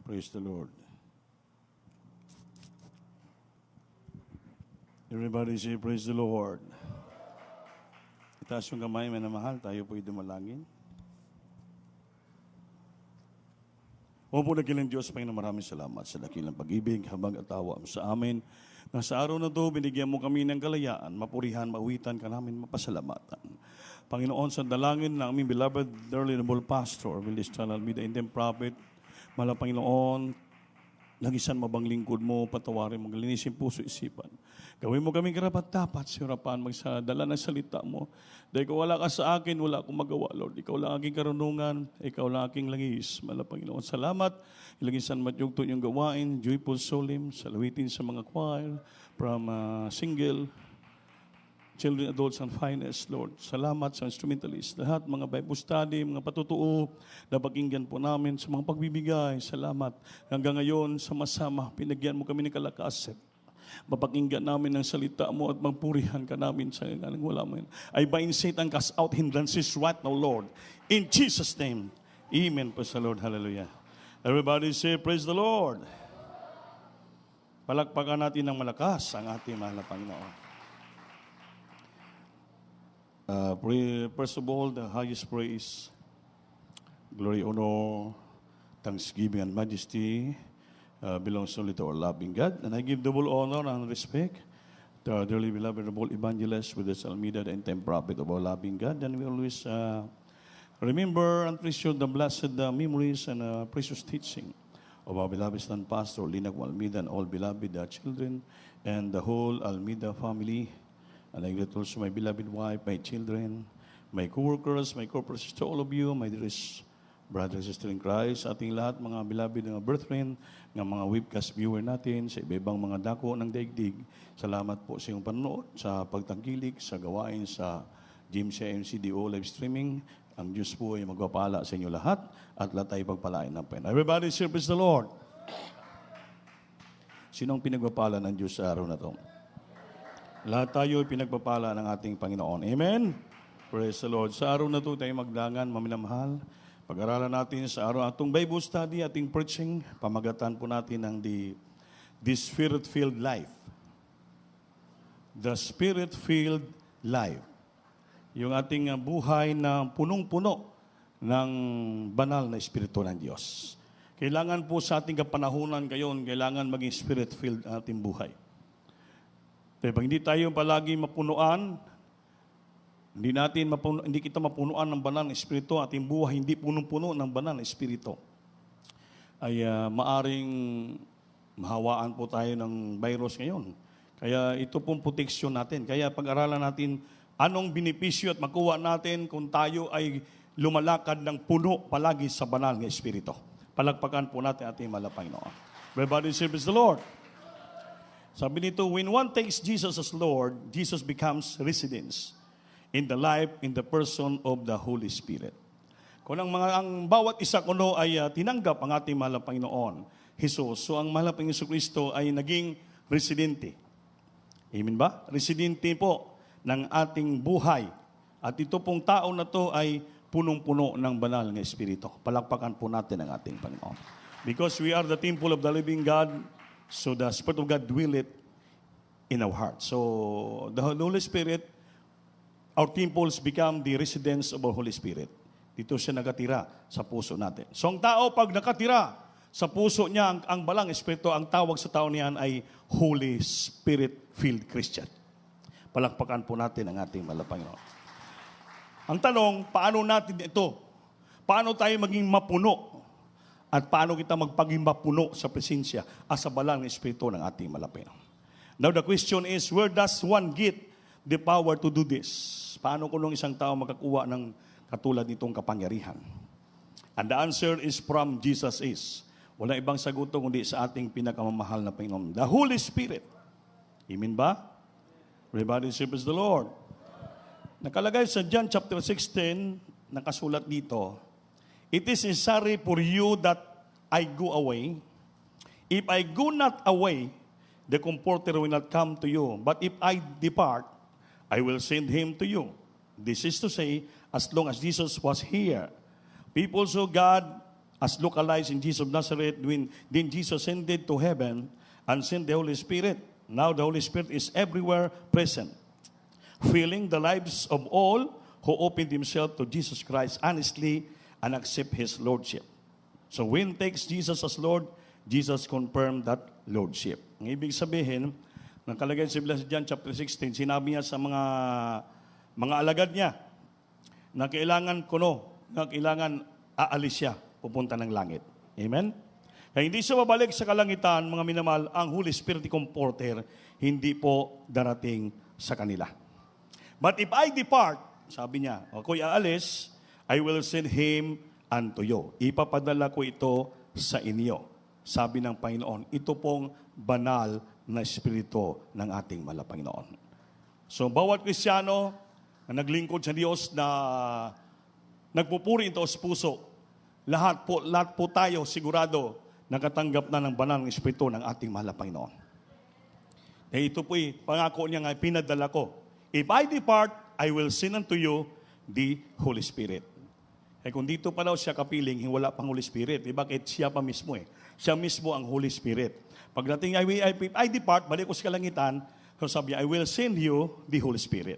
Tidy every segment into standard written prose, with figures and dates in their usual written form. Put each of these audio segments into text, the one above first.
Praise the Lord. Everybody say, praise the Lord. Itaas yung kamay, minamahal. Tayo po'y dumalangin. O po nagilang Diyos, Panginoon, maraming salamat sa dakilang pag-ibig, habang at awa mo sa amin. Na sa araw na ito, binigyan mo kami ng kalayaan, mapurihan, mawitan ka namin, mapasalamatan. Panginoon, sa dalangin ng aming beloved, dearly noble pastor, Willis Channel Media, Indian Prophet, Mahal Panginoon, nagisan mo bang lingkod mo, patawarin mo, linisin puso, isipan. Gawin mo kaming karapat-dapat sa harapan, magsadala ng salita mo. Dahil kung wala ka sa akin, wala akong magawa, Lord. Ikaw lang aking karunungan, ikaw lang aking langis. Mahal Panginoon, salamat. Ilagisan matyugto yung gawain, joyful solim, salawitin sa mga choir, from single, children, adults, and finest, Lord. Salamat sa instrumentalist. Lahat, mga Bible study, mga patutuo, na pakinggan po namin sa mga pagbibigay. Salamat. Hanggang ngayon, sama-sama, pinagyan mo kami ng kalakasan. Mapakinggan namin ang salita mo at magpurihan ka namin sa ngalang wala mo. I bind Satan, cast out hindrances right now, Lord. In Jesus' name. Amen po sa Lord. Hallelujah. Everybody say, praise the Lord. Palakpakan natin ng malakas ang ating mahal na Panginoon. First of all, the highest praise, glory, honor, thanksgiving, and majesty belongs only to our loving God. And I give double honor and respect to our dearly beloved noble evangelist with the Almeida, the end-time prophet of our loving God. And we always remember and treasure the blessed memories and precious teaching of our beloved stand pastor, Linag Almeida, and all beloved children, and the whole Almeida family. And I greet also my beloved wife, my children, my co-workers, my corporate to all of you, my dearest brothers and sisters in Christ, ating lahat, mga beloved ng brethren, ng mga webcast viewer natin, sa iba-ibang mga dako ng daigdig. Salamat po sa iyong panonood, sa pagtangkilik, sa gawain, sa GMC MCDO live streaming. Ang Diyos po ay magpapala sa inyo lahat, at lahat ay pagpalain ng Panginoon. Everybody say, praise the Lord. Sinong pinagpapala ng Diyos sa araw na ito? Lahat tayo ay pinagpapala ng ating Panginoon. Amen? Praise the Lord. Sa araw na ito tayo magdangan, maminamahal. Pag-aralan natin sa araw atong Bible study, ating preaching, pamagatan po natin ng the Spirit-filled life. The Spirit-filled life. Yung ating buhay na punong-puno ng banal na Espiritu ng Diyos. Kailangan po sa ating kapanahunan ngayon, kailangan maging Spirit-filled ang ating buhay. Pag hindi tayo palagi mapunuan, hindi kita mapunuan ng banal na Espiritu, ating buhay hindi punong-puno ng banal na Espiritu, ay maaring mahawaan po tayo ng virus ngayon. Kaya ito pong proteksyon natin. Kaya pag-aralan natin anong benepisyo at makuha natin kung tayo ay lumalakad ng puno palagi sa banal na Espiritu. Palagpakan po natin ating mahal na Panginoon. Everybody serves the Lord. Sabi nito, when one takes Jesus as Lord, Jesus becomes residence in the life, in the person of the Holy Spirit. Kung ang bawat isa kuno ay tinanggap ang ating mahal na Panginoon, Jesus, so ang mahal na Panginoon Kristo ay naging residente. Amen ba? Residente po ng ating buhay. At ito pong tao na to ay punong-puno ng banal na Espiritu. Palakpakan po natin ang ating Panginoon. Because we are the temple of the living God, so the Spirit of God dwelleth in our heart. So the Holy Spirit, our temples become the residence of our Holy Spirit. Dito siya nakatira sa puso natin. So ang tao pag nakatira sa puso niya, ang balang Espiritu, ang tawag sa tao niyan ay Holy Spirit-filled Christian. Palakpakan po natin ang ating mahal na Panginoon. Ang tanong, paano natin ito? Paano tayo maging mapuno? At paano kita magpaging mapuno sa presensya at sa balang ng Espiritu ng ating malapit. Now the question is, where does one get the power to do this? Paano kung isang tao makakuha ng katulad nitong kapangyarihan? And the answer is from Jesus is. Walang ibang sagot kundi sa ating pinakamamahal na Panginoon, the Holy Spirit. Amen ba? Everybody serves the Lord. Nakalagay sa John chapter 16, nakasulat dito, it is necessary for you that I go away. If I go not away, the Comforter will not come to you. But if I depart, I will send him to you. This is to say, as long as Jesus was here, people saw God as localized in Jesus of Nazareth, when then Jesus ascended to heaven and sent the Holy Spirit. Now the Holy Spirit is everywhere present, filling the lives of all who open themselves to Jesus Christ honestly and accept His Lordship. So when takes Jesus as Lord, Jesus confirmed that Lordship. Ang ibig sabihin, nakalagay sa John chapter 16, sinabi niya sa mga alagad niya na kailangan na kailangan aalis siya, pupunta ng langit. Amen? Kaya hindi siya babalik sa kalangitan, mga minamahal, ang Holy Spirit Comforter, hindi po darating sa kanila. But if I depart, sabi niya, ako'y aalis, I will send Him unto you. Ipapadala ko ito sa inyo. Sabi ng Panginoon, ito pong banal na Espiritu ng ating mahal na Panginoon. So, bawat Kristiyano na naglingkod sa Diyos na nagpupuri ito sa puso, lahat po tayo sigurado nakatanggap na ng banal ng Espiritu ng ating mahal na Panginoon. Kaya ito po'y pangako niya nga, pinadala ko. If I depart, I will send unto you the Holy Spirit. Eh kung dito pa daw siya kapiling, wala pang Holy Spirit. Bakit siya pa mismo Siya mismo ang Holy Spirit. Pagdating, if I depart, balik ko sa kalangitan, so sabi niya, I will send you the Holy Spirit.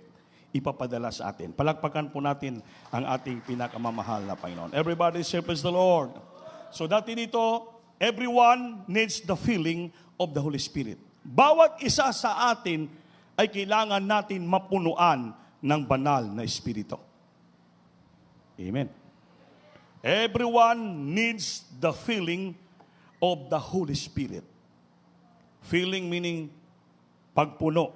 Ipapadala sa atin. Palakpakan po natin ang ating pinakamamahal na Panginoon. Everybody say, praise the Lord. So dati dito, everyone needs the filling of the Holy Spirit. Bawat isa sa atin ay kailangan natin mapunuan ng banal na Espiritu. Amen. Everyone needs the filling of the Holy Spirit. Filling meaning pagpuno.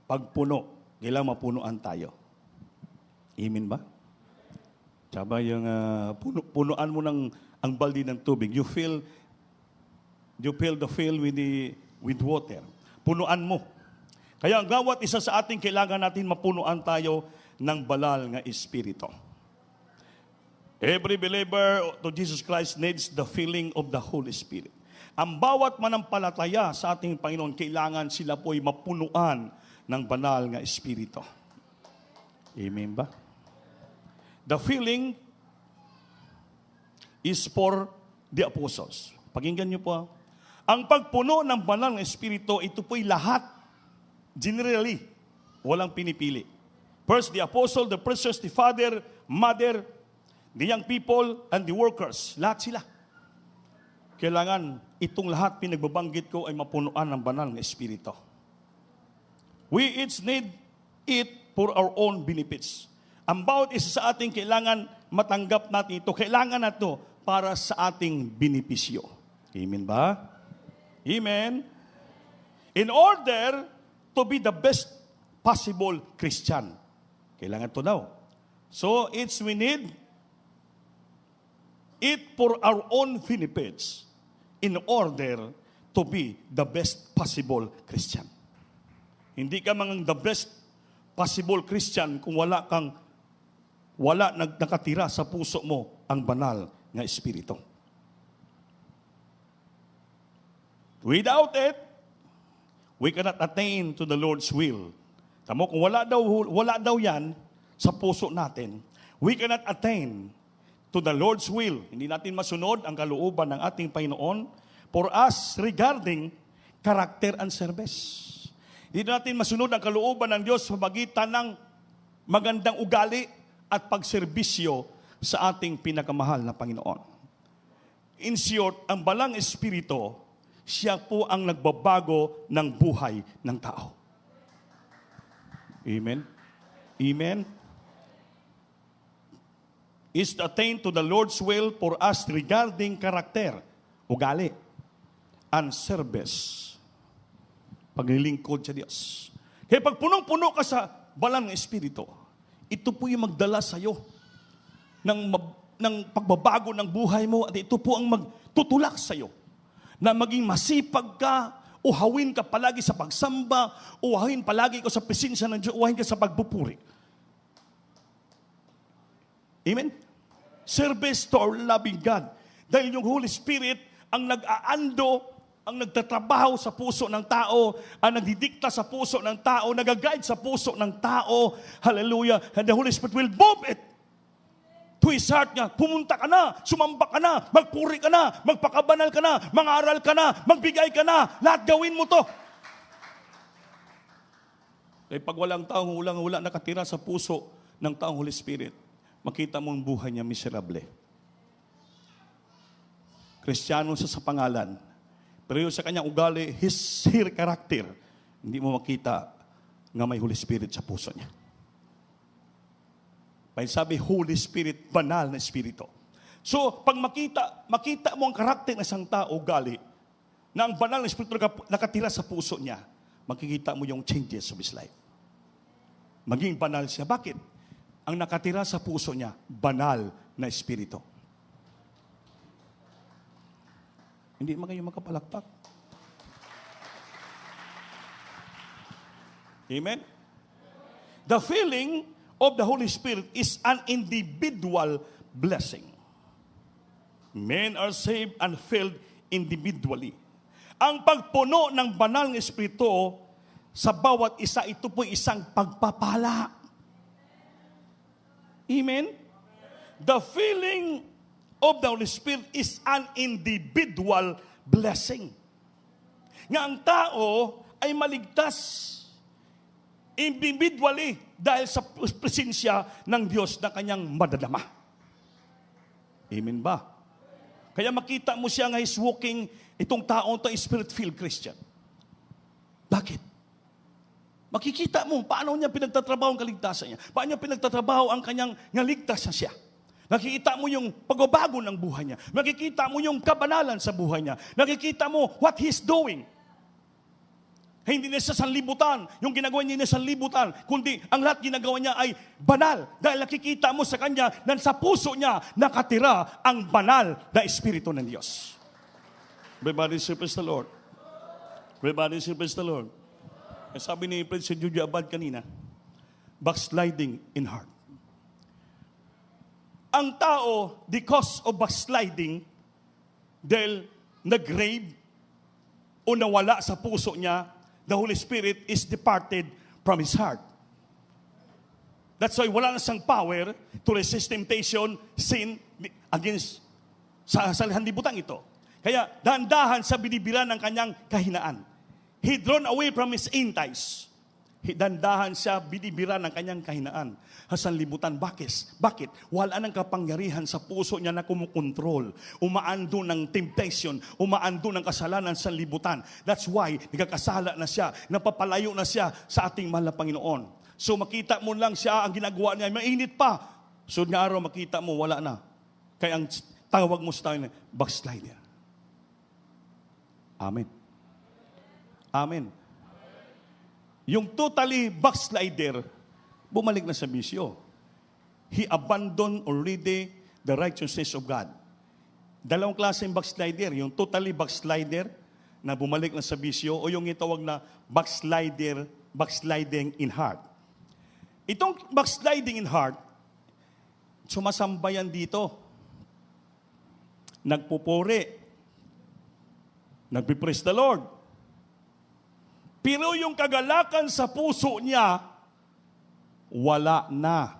Pagpuno. Kailangan mapunuan tayo. Amen ba? Tsaba yung punuan mo ng ang balde ng tubig. You fill the fill with water. Punuan mo. Kaya ang bawat isa sa atin, kailangan natin mapunuan tayo ng banal nga Espiritu. Every believer to Jesus Christ needs the filling of the Holy Spirit. Ang bawat manampalataya sa ating Panginoon, kailangan sila po'y mapunuan ng banal nga Espiritu. Amen ba? The filling is for the apostles. Pakinggan niyo po. Ang pagpuno ng banal nga Espiritu, ito po'y lahat. Generally, walang pinipili. First, the apostle, the preachers, the father, mother, the young people, and the workers. Lahat sila. Kailangan itong lahat pinagbabanggit ko ay mapunuan ng banal ng Espiritu. We each need it for our own benefits. Ang bawat isa sa ating kailangan matanggap natin ito. Kailangan na ito para sa ating benepisyo. Amen ba? Amen. In order to be the best possible Christian. Kailangan ito daw. So, we need it for our own benefits in order to be the best possible Christian. Hindi ka the best possible Christian kung wala nakatira sa puso mo ang banal na Espiritu. Without it, we cannot attain to the Lord's will. Tamo, kung wala daw yan sa puso natin, we cannot attain to the Lord's will. Hindi natin masunod ang kalooban ng ating Panginoon for us regarding character and service. Hindi natin masunod ang kalooban ng Diyos sa pagitan ng magandang ugali at pagserbisyo sa ating pinakamahal na Panginoon. In short, ang balang Espiritu, siya po ang nagbabago ng buhay ng tao. Amen? Amen? Is to attain to the Lord's will for us regarding character, ugali, and service. Paglilingkod sa Diyos. Kaya pag punong-puno ka sa balang Espiritu, ito po yung magdala sa iyo ng pagbabago ng buhay mo at ito po ang magtutulak sa iyo na maging masipag ka, uhawin ka palagi sa pagsamba, uhawin palagi ka sa presensya ng Diyos, uhawin ka sa pagpupuri. Amen? Service to our loving God. Dahil yung Holy Spirit ang nag-aando, ang nagtatrabaho sa puso ng tao, ang nagdidikta sa puso ng tao, nag-guide sa puso ng tao. Hallelujah. And the Holy Spirit will move it to his heart niya, pumunta ka na, sumamba ka na, magpuri ka na, magpakabanal ka na, mangaral ka na, magbigay ka na, lahat gawin mo to. Kaya pag wala nakatira sa puso ng taong Holy Spirit, makita mo ang buhay niya miserable. Kristiyano siya sa pangalan, pero sa kanyang ugali, his character, hindi mo makita nga may Holy Spirit sa puso niya. Dahil sabi, Holy Spirit, banal na Espiritu. So, pag makita mo ang karakter ng isang tao, ugali, na ang banal na Espiritu nakatira sa puso niya, makikita mo yung changes of his life. Maging banal siya. Bakit? Ang nakatira sa puso niya, banal na Espiritu. Hindi man kayo makapalakpak. Amen? The feeling of the Holy Spirit is an individual blessing. Men are saved and filled individually. Ang pagpuno ng banal na Espiritu sa bawat isa, ito po isang pagpapala. Amen? The feeling of the Holy Spirit is an individual blessing. Nga ang tao ay maligtas individually dahil sa presensya ng Diyos na kanyang madadama. Amen ba? Kaya makita mo siya nga is walking, itong taong to Spirit-filled Christian. Bakit? Makikita mo paano niya pinagtatrabaho ang kaligtasan niya. Paano niya pinagtatrabaho ang kanyang naligtas na siya. Nakikita mo yung pagbabago ng buhay niya. Nakikita mo yung kabanalan sa buhay niya. Nakikita mo what he's doing. Hindi na sa sanlibutan, yung ginagawa niya na sanlibutan, kundi ang lahat ginagawa niya ay banal. Dahil nakikita mo sa kanya na sa puso niya nakatira ang banal na Espiritu ng Diyos. Everybody say praise the Lord. Everybody say praise the Lord. Sabi ni President Judy Abad kanina, backsliding in heart. Ang tao, because of backsliding, dahil nag-grave o nawala sa puso niya, the Holy Spirit is departed from his heart. That's why wala na siyang power to resist temptation, sin against sa sanlibutan ito. Kaya dahan-dahan sa binibiran ng kanyang kahinaan. He drawn away from his entice. Dandahan siya, binibira ng kanyang kahinaan. Sanlibutan, bakit? Wala nang kapangyarihan sa puso niya na kumukontrol. Umaando ng temptation, umaando ng kasalanan sa sanlibutan. That's why, nagkakasala na siya, napapalayo na siya sa ating mahal na Panginoon. So makita mo lang siya, ang ginagawa niya, mainit pa. So nga araw, makita mo, wala na. Kaya ang tawag mo sa tayo na, backslider. Amen. Amen. Yung totally backslider, bumalik na sa bisyo. He abandoned already the righteousness of God. Dalawang klaseng backslider. Yung totally backslider na bumalik na sa bisyo o yung itawag na backsliding in heart. Itong backsliding in heart, sumasambayan dito. Nagpupuri. Nagpipraise the Lord. Pero yung kagalakan sa puso niya, wala na.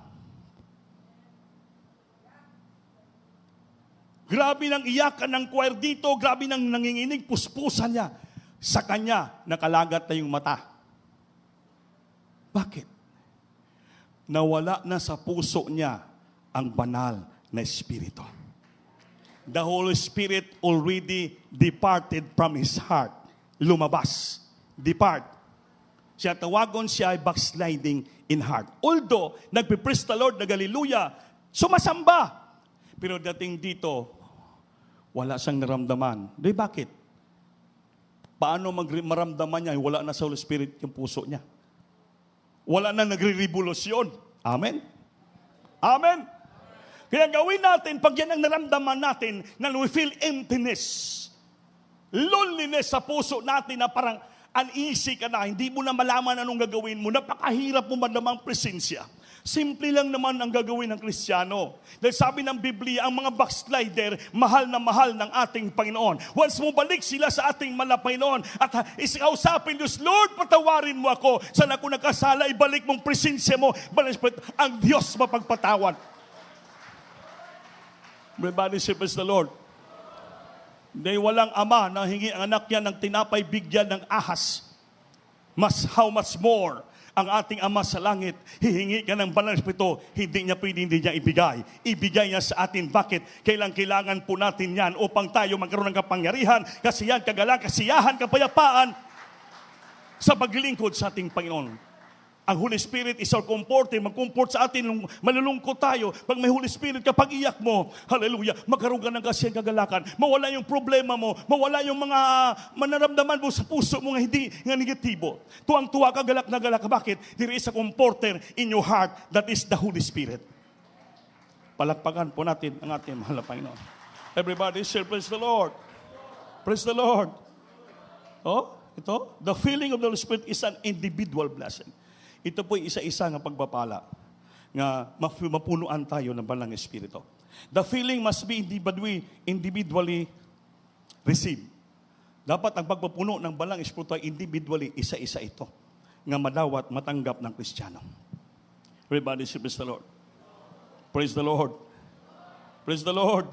Grabe nang iyakan ng choir dito, grabe nang nanginginig, puspusan niya. Sa kanya, nakalagat na yung mata. Bakit? Nawala na sa puso niya ang banal na Espiritu. The Holy Spirit already departed from his heart. Lumabas. Depart. Siya tawagon siya ay backsliding in heart. Although, nagpipraise the Lord, nag-hallelujah, sumasamba. Pero dating dito, wala siyang naramdaman. Di bakit? Paano maramdaman niya? Wala na sa Holy Spirit yung puso niya. Wala na nagre-revolusyon. Amen? Amen? Kaya gawin natin, pag yan ang naramdaman natin, na we feel emptiness, loneliness sa puso natin na parang uneasy ka na, hindi mo na malaman anong gagawin mo, napakahirap mo madamang presensya. Simple lang naman ang gagawin ng Kristiyano. Dahil sabi ng Biblia, ang mga backslider, mahal na mahal ng ating Panginoon. Once mo balik sila sa ating mahal na Panginoon at isikausapin Diyos, Lord, patawarin mo ako. Saan ako nagkasala, ibalik mong presensya mo. Ang Diyos mapagpatawad. Everybody say, praise the Lord. Dahil walang ama na hingi ang anak niya ng tinapay bigyan ng ahas. How much more ang ating Ama sa langit, hihingi ka ng banal na Espiritu, hindi niya ibigay. Ibigay niya sa atin. Bakit? Kailangan po natin yan upang tayo magkaroon ng kapangyarihan, kasiyahan, kasiyahan, kapayapaan sa paglilingkod sa ating Panginoon. Ang Holy Spirit is our comforter, mag-comfort sa atin nung malulungkot tayo. Pag may Holy Spirit, kapag iyak mo, hallelujah, magkaroon ka ng kasiyahan, kagalakan, mawala yung problema mo, mawala yung mga manaramdaman mo sa puso mo nga hindi nga negatibo. Tuwang-tuwa ka, galak na galak. Bakit? There is a comforter in your heart, that is the Holy Spirit. Palakpakan po natin ang ating mahal na Panginoon. Everybody say, praise the Lord. Praise the Lord. Oh, ito, the feeling of the Holy Spirit is an individual blessing. Ito po isa-isa ng pagpapala nga mapunuan tayo ng Banal na Espiritu. The feeling must be individually received. Dapat ang pagpapuno ng Banal na Espiritu ay individually, isa-isa ito nga madawat, matanggap ng Kristiyano. Everybody say, praise the Lord. Praise the Lord. Praise the Lord.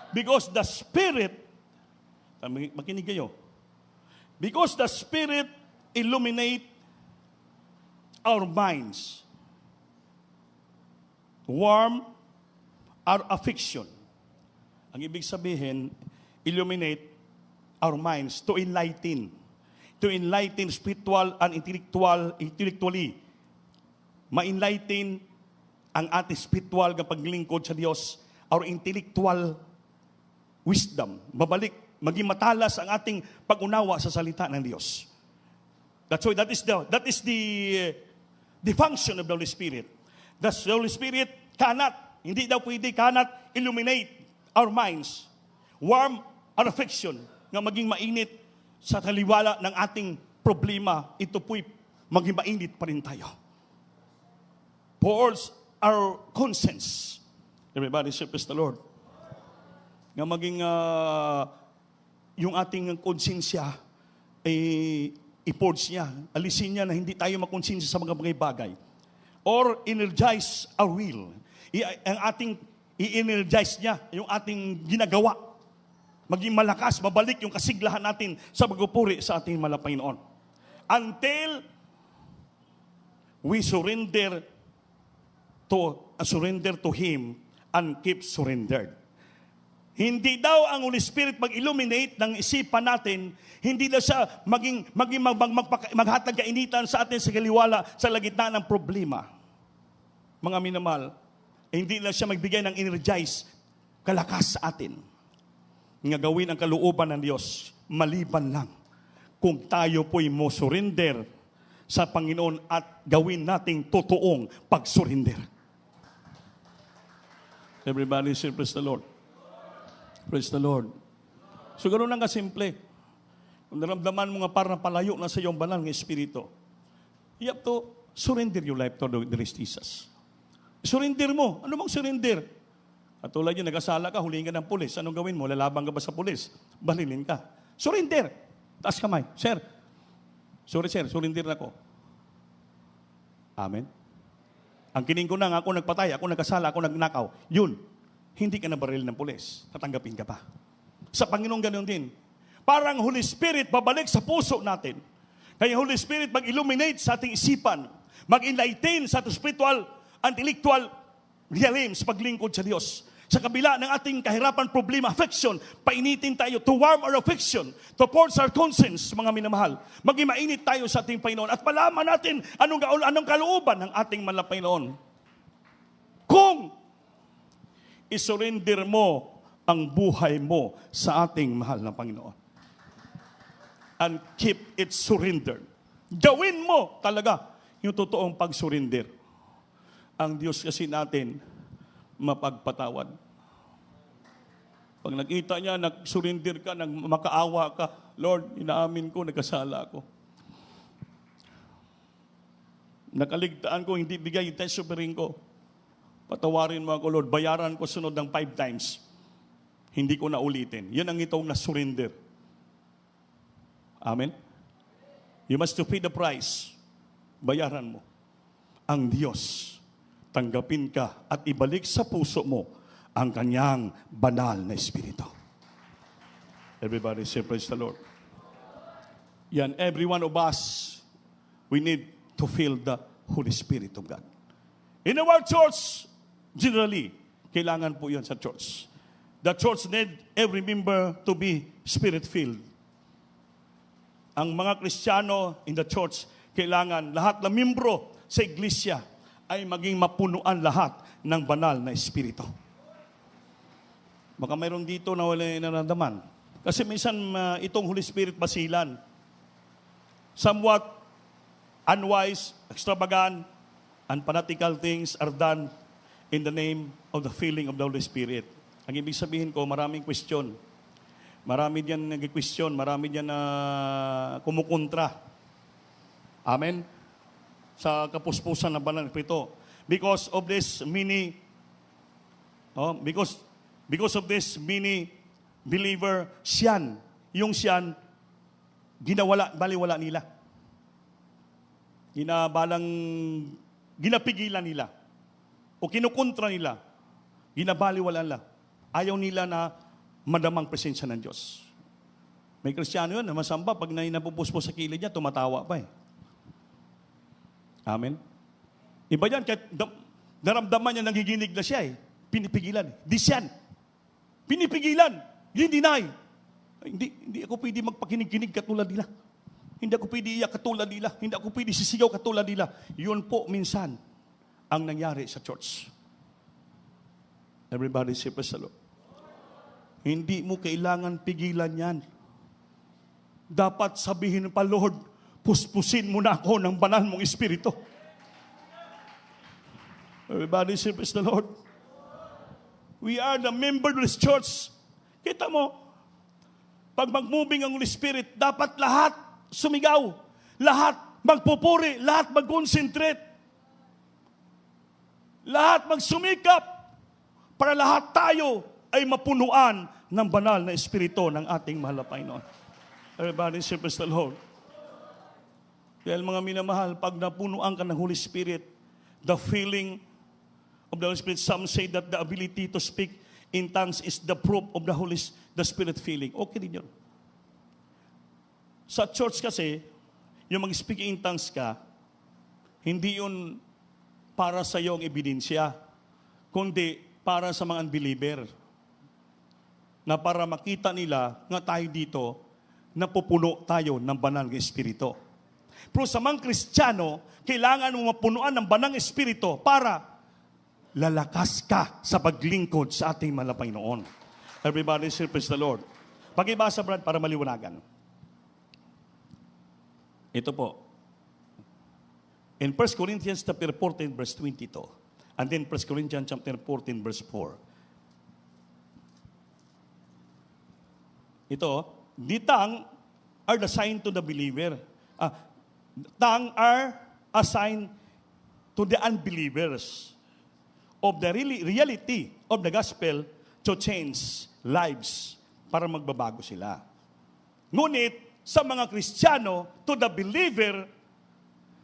Because the Spirit, makinig kayo, because the Spirit illuminate our minds, warm our affection. Ang ibig sabihin, illuminate our minds, to enlighten spiritual and intellectually. Ma-enlighten ang ating spiritual na paglingkod sa Diyos, our intellectual wisdom. Maging matalas ang ating pag-unawa sa salita ng Diyos. That's why that is the function of the Holy Spirit. The Holy Spirit cannot illuminate our minds, warm our affection, nga maging mainit sa taliwala ng ating problema. Ito po'y maging mainit pa rin tayo. Pours our conscience. Everybody say, praise the Lord. Nga maging yung ating konsensya ay i-purge niya, alisin niya na hindi tayo makonsensya sa mga bagay. Or energize our will. Ang ating i-energize niya yung ating ginagawa. Maging malakas, mabalik yung kasiglahan natin sa pagpupuri sa ating mahal na Panginoon. Until we surrender to Him and keep surrendered. Hindi daw ang Holy Spirit mag-illuminate ng isipan natin, hindi daw siya maghatag kainitan sa atin sa kaliwala sa lagitnaan ng problema. Mga minamahal, hindi lang siya magbigay ng energize, kalakas sa atin. Nga gawin ang kalooban ng Diyos, maliban lang kung tayo po'y mo surrender sa Panginoon at gawin nating totoong pag-surrender. Everybody say, praise the Lord. Praise the Lord. So, ganoon lang kasimple. Kung naramdaman mo nga parang palayo na sa iyong banal ng Espiritu, you have to surrender your life to the Jesus. Surrender mo. Ano bang surrender? At tulad yun, nag-asala ka, huliin ka ng pulis. Anong gawin mo? Lalabang ka ba sa pulis? Balilin ka. Surrender. Taas kamay. Sir, surrender na ko. Amen. Ang kining ko na nga, ako nagpatay, ako nagkasala, ako nagnakaw. Yun. Hindi ka na baril ng pulis. Tatanggapin ka pa. Sa Panginoon ganoon din. Parang Holy Spirit babalik sa puso natin. Kaya Holy Spirit mag-illuminate sa ating isipan. Mag-enlighten sa ating spiritual, intellectual realm sa paglingkod sa Diyos. Sa kabila ng ating kahirapan, problema, affection, painitin tayo to warm our affection, to force our conscience, mga minamahal. Maging mainit tayo sa ating Panginoon at malaman natin anong kalooban ng ating mahal na Panginoon. Kung isurrender mo ang buhay mo sa ating mahal na Panginoon. And keep it surrendered. Gawin mo talaga yung totoong pag-surrender. Ang Diyos kasi natin, mapagpatawad. Pag nakita niya, nag-surrender ka, makaawa ka, Lord, inaamin ko, nagkasala ako. Nakaligtaan ko, hindi bigay yung test offering ko. Patawarin mo ako, Lord. Bayaran ko sunod ng 5 times. Hindi ko na ulitin. Yan ang itong na-surrender. Amen? You must to pay the price. Bayaran mo. Ang Diyos, tanggapin ka at ibalik sa puso mo ang kanyang banal na Espiritu. Everybody say, praise the Lord. Yan, every one of us, we need to feel the Holy Spirit of God. In our church, generally, kailangan po yan sa church. The church need every member to be Spirit-filled. Ang mga Kristiyano in the church, kailangan lahat na membro sa iglesia ay maging mapunuan lahat ng banal na Espiritu. Baka mayroon dito na wala nararamdaman. Kasi minsan itong Holy Spirit basilan. Somewhat unwise, extravagant, unfanatical things are done in the name of the filling of the Holy Spirit. Ang ibig sabihin ko, maraming question. Marami diyan nag-question, marami diyan na kumukontra. Amen? Sa kapuspusan ng banal na Espiritu. Because of this many believer, yung siyan, baliwala nila. Ginapigilan nila. O kinukontra nila. Ginabaliwala nila. Ayaw nila na madamang presensya ng Diyos. May Kristiyano yun, na masamba, pag napupuspos sa kilid niya, tumatawa pa eh. Amen? Iba yan, kahit naramdaman niya, nangiginig na siya eh. Pinipigilan. Disyan. Pinipigilan. Deny. Hindi ako pwede magpakinig-kinig katulad nila. Hindi ako pwede iyak katulad nila. Hindi ako pwede sisigaw katulad nila. Yun po minsan ang nangyari sa church. Everybody say praise the Lord. Hindi mo kailangan pigilan yan. Dapat sabihin pa, Lord, puspusin mo na ako ng banal mong Espiritu. Everybody say praise the Lord. We are the member of this church. Kita mo, pag mag-moving ang Holy Spirit, dapat lahat sumigaw. Lahat magpupuri. Lahat mag-concentrate. Lahat magsumikap para lahat tayo ay mapunuan ng banal na Espiritu ng ating mahal na Panginoon. Everybody say praise the Lord. Dahil mga minamahal, pag napunuan ka ng Holy Spirit, the feeling of the Holy Spirit, some say that the ability to speak in tongues is the proof of the Spirit feeling. Okay din yun. Sa church kasi, yung mag-speak in tongues ka, hindi yun para sa iyong ebidensya, kundi para sa mga unbeliever. Na para makita nila nga tayo dito, napupuno tayo ng banal ng Espiritu. Pero sa mga Kristiyano, kailangan mo mapunuan ng banal ng Espiritu para lalakas ka sa paglingkod sa ating mahal na Panginoon. Everybody say praise the Lord. Pakibasa, Brad, para maliwanagan. Ito po. In 1 Corinthians chapter 14, verse 22. And then 1 Corinthians chapter 14, verse 4. Ito, the tongue are the sign to the believer. Tongue are a sign to the unbelievers of the reality of the gospel to change lives para magbabago sila. Ngunit, sa mga Kristiyano, to the believer,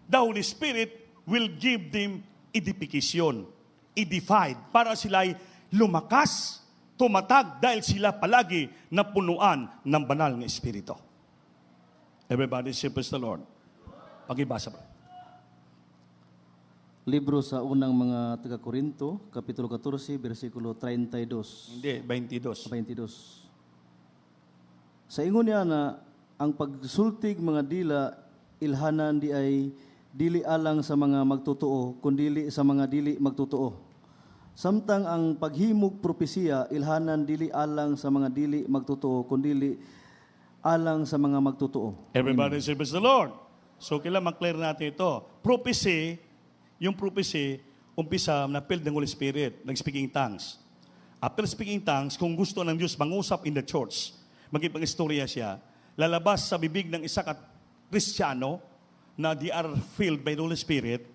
the Holy Spirit will give them edification, edified, para sila'y lumakas, tumatag dahil sila palagi napunuan ng banal ng Espiritu. Everybody say praise the Lord. Pakibasa pa. Libro sa unang mga taga-Korinto, Kapitulo 14, versikulo 32. Hindi, 22. 22. Sa ingon niya na ang pagsultig mga dila, ilhanan di ay dili alang sa mga magtotoo, kundili sa mga dili magtotoo. Samtang ang paghimog propesiya, ilhanan dili alang sa mga dili magtotoo, kundili alang sa mga magtotoo. Everybody say praise the Lord. So, kailangan mag-clear natin ito. Prophecy, yung prophecy, umpisa na filled ng Holy Spirit, nag-speaking tongues. After speaking tongues, kung gusto ng Diyos mangusap in the church, magipag-istorya siya, lalabas sa bibig ng isa Kristiyano na they are filled by the Holy Spirit,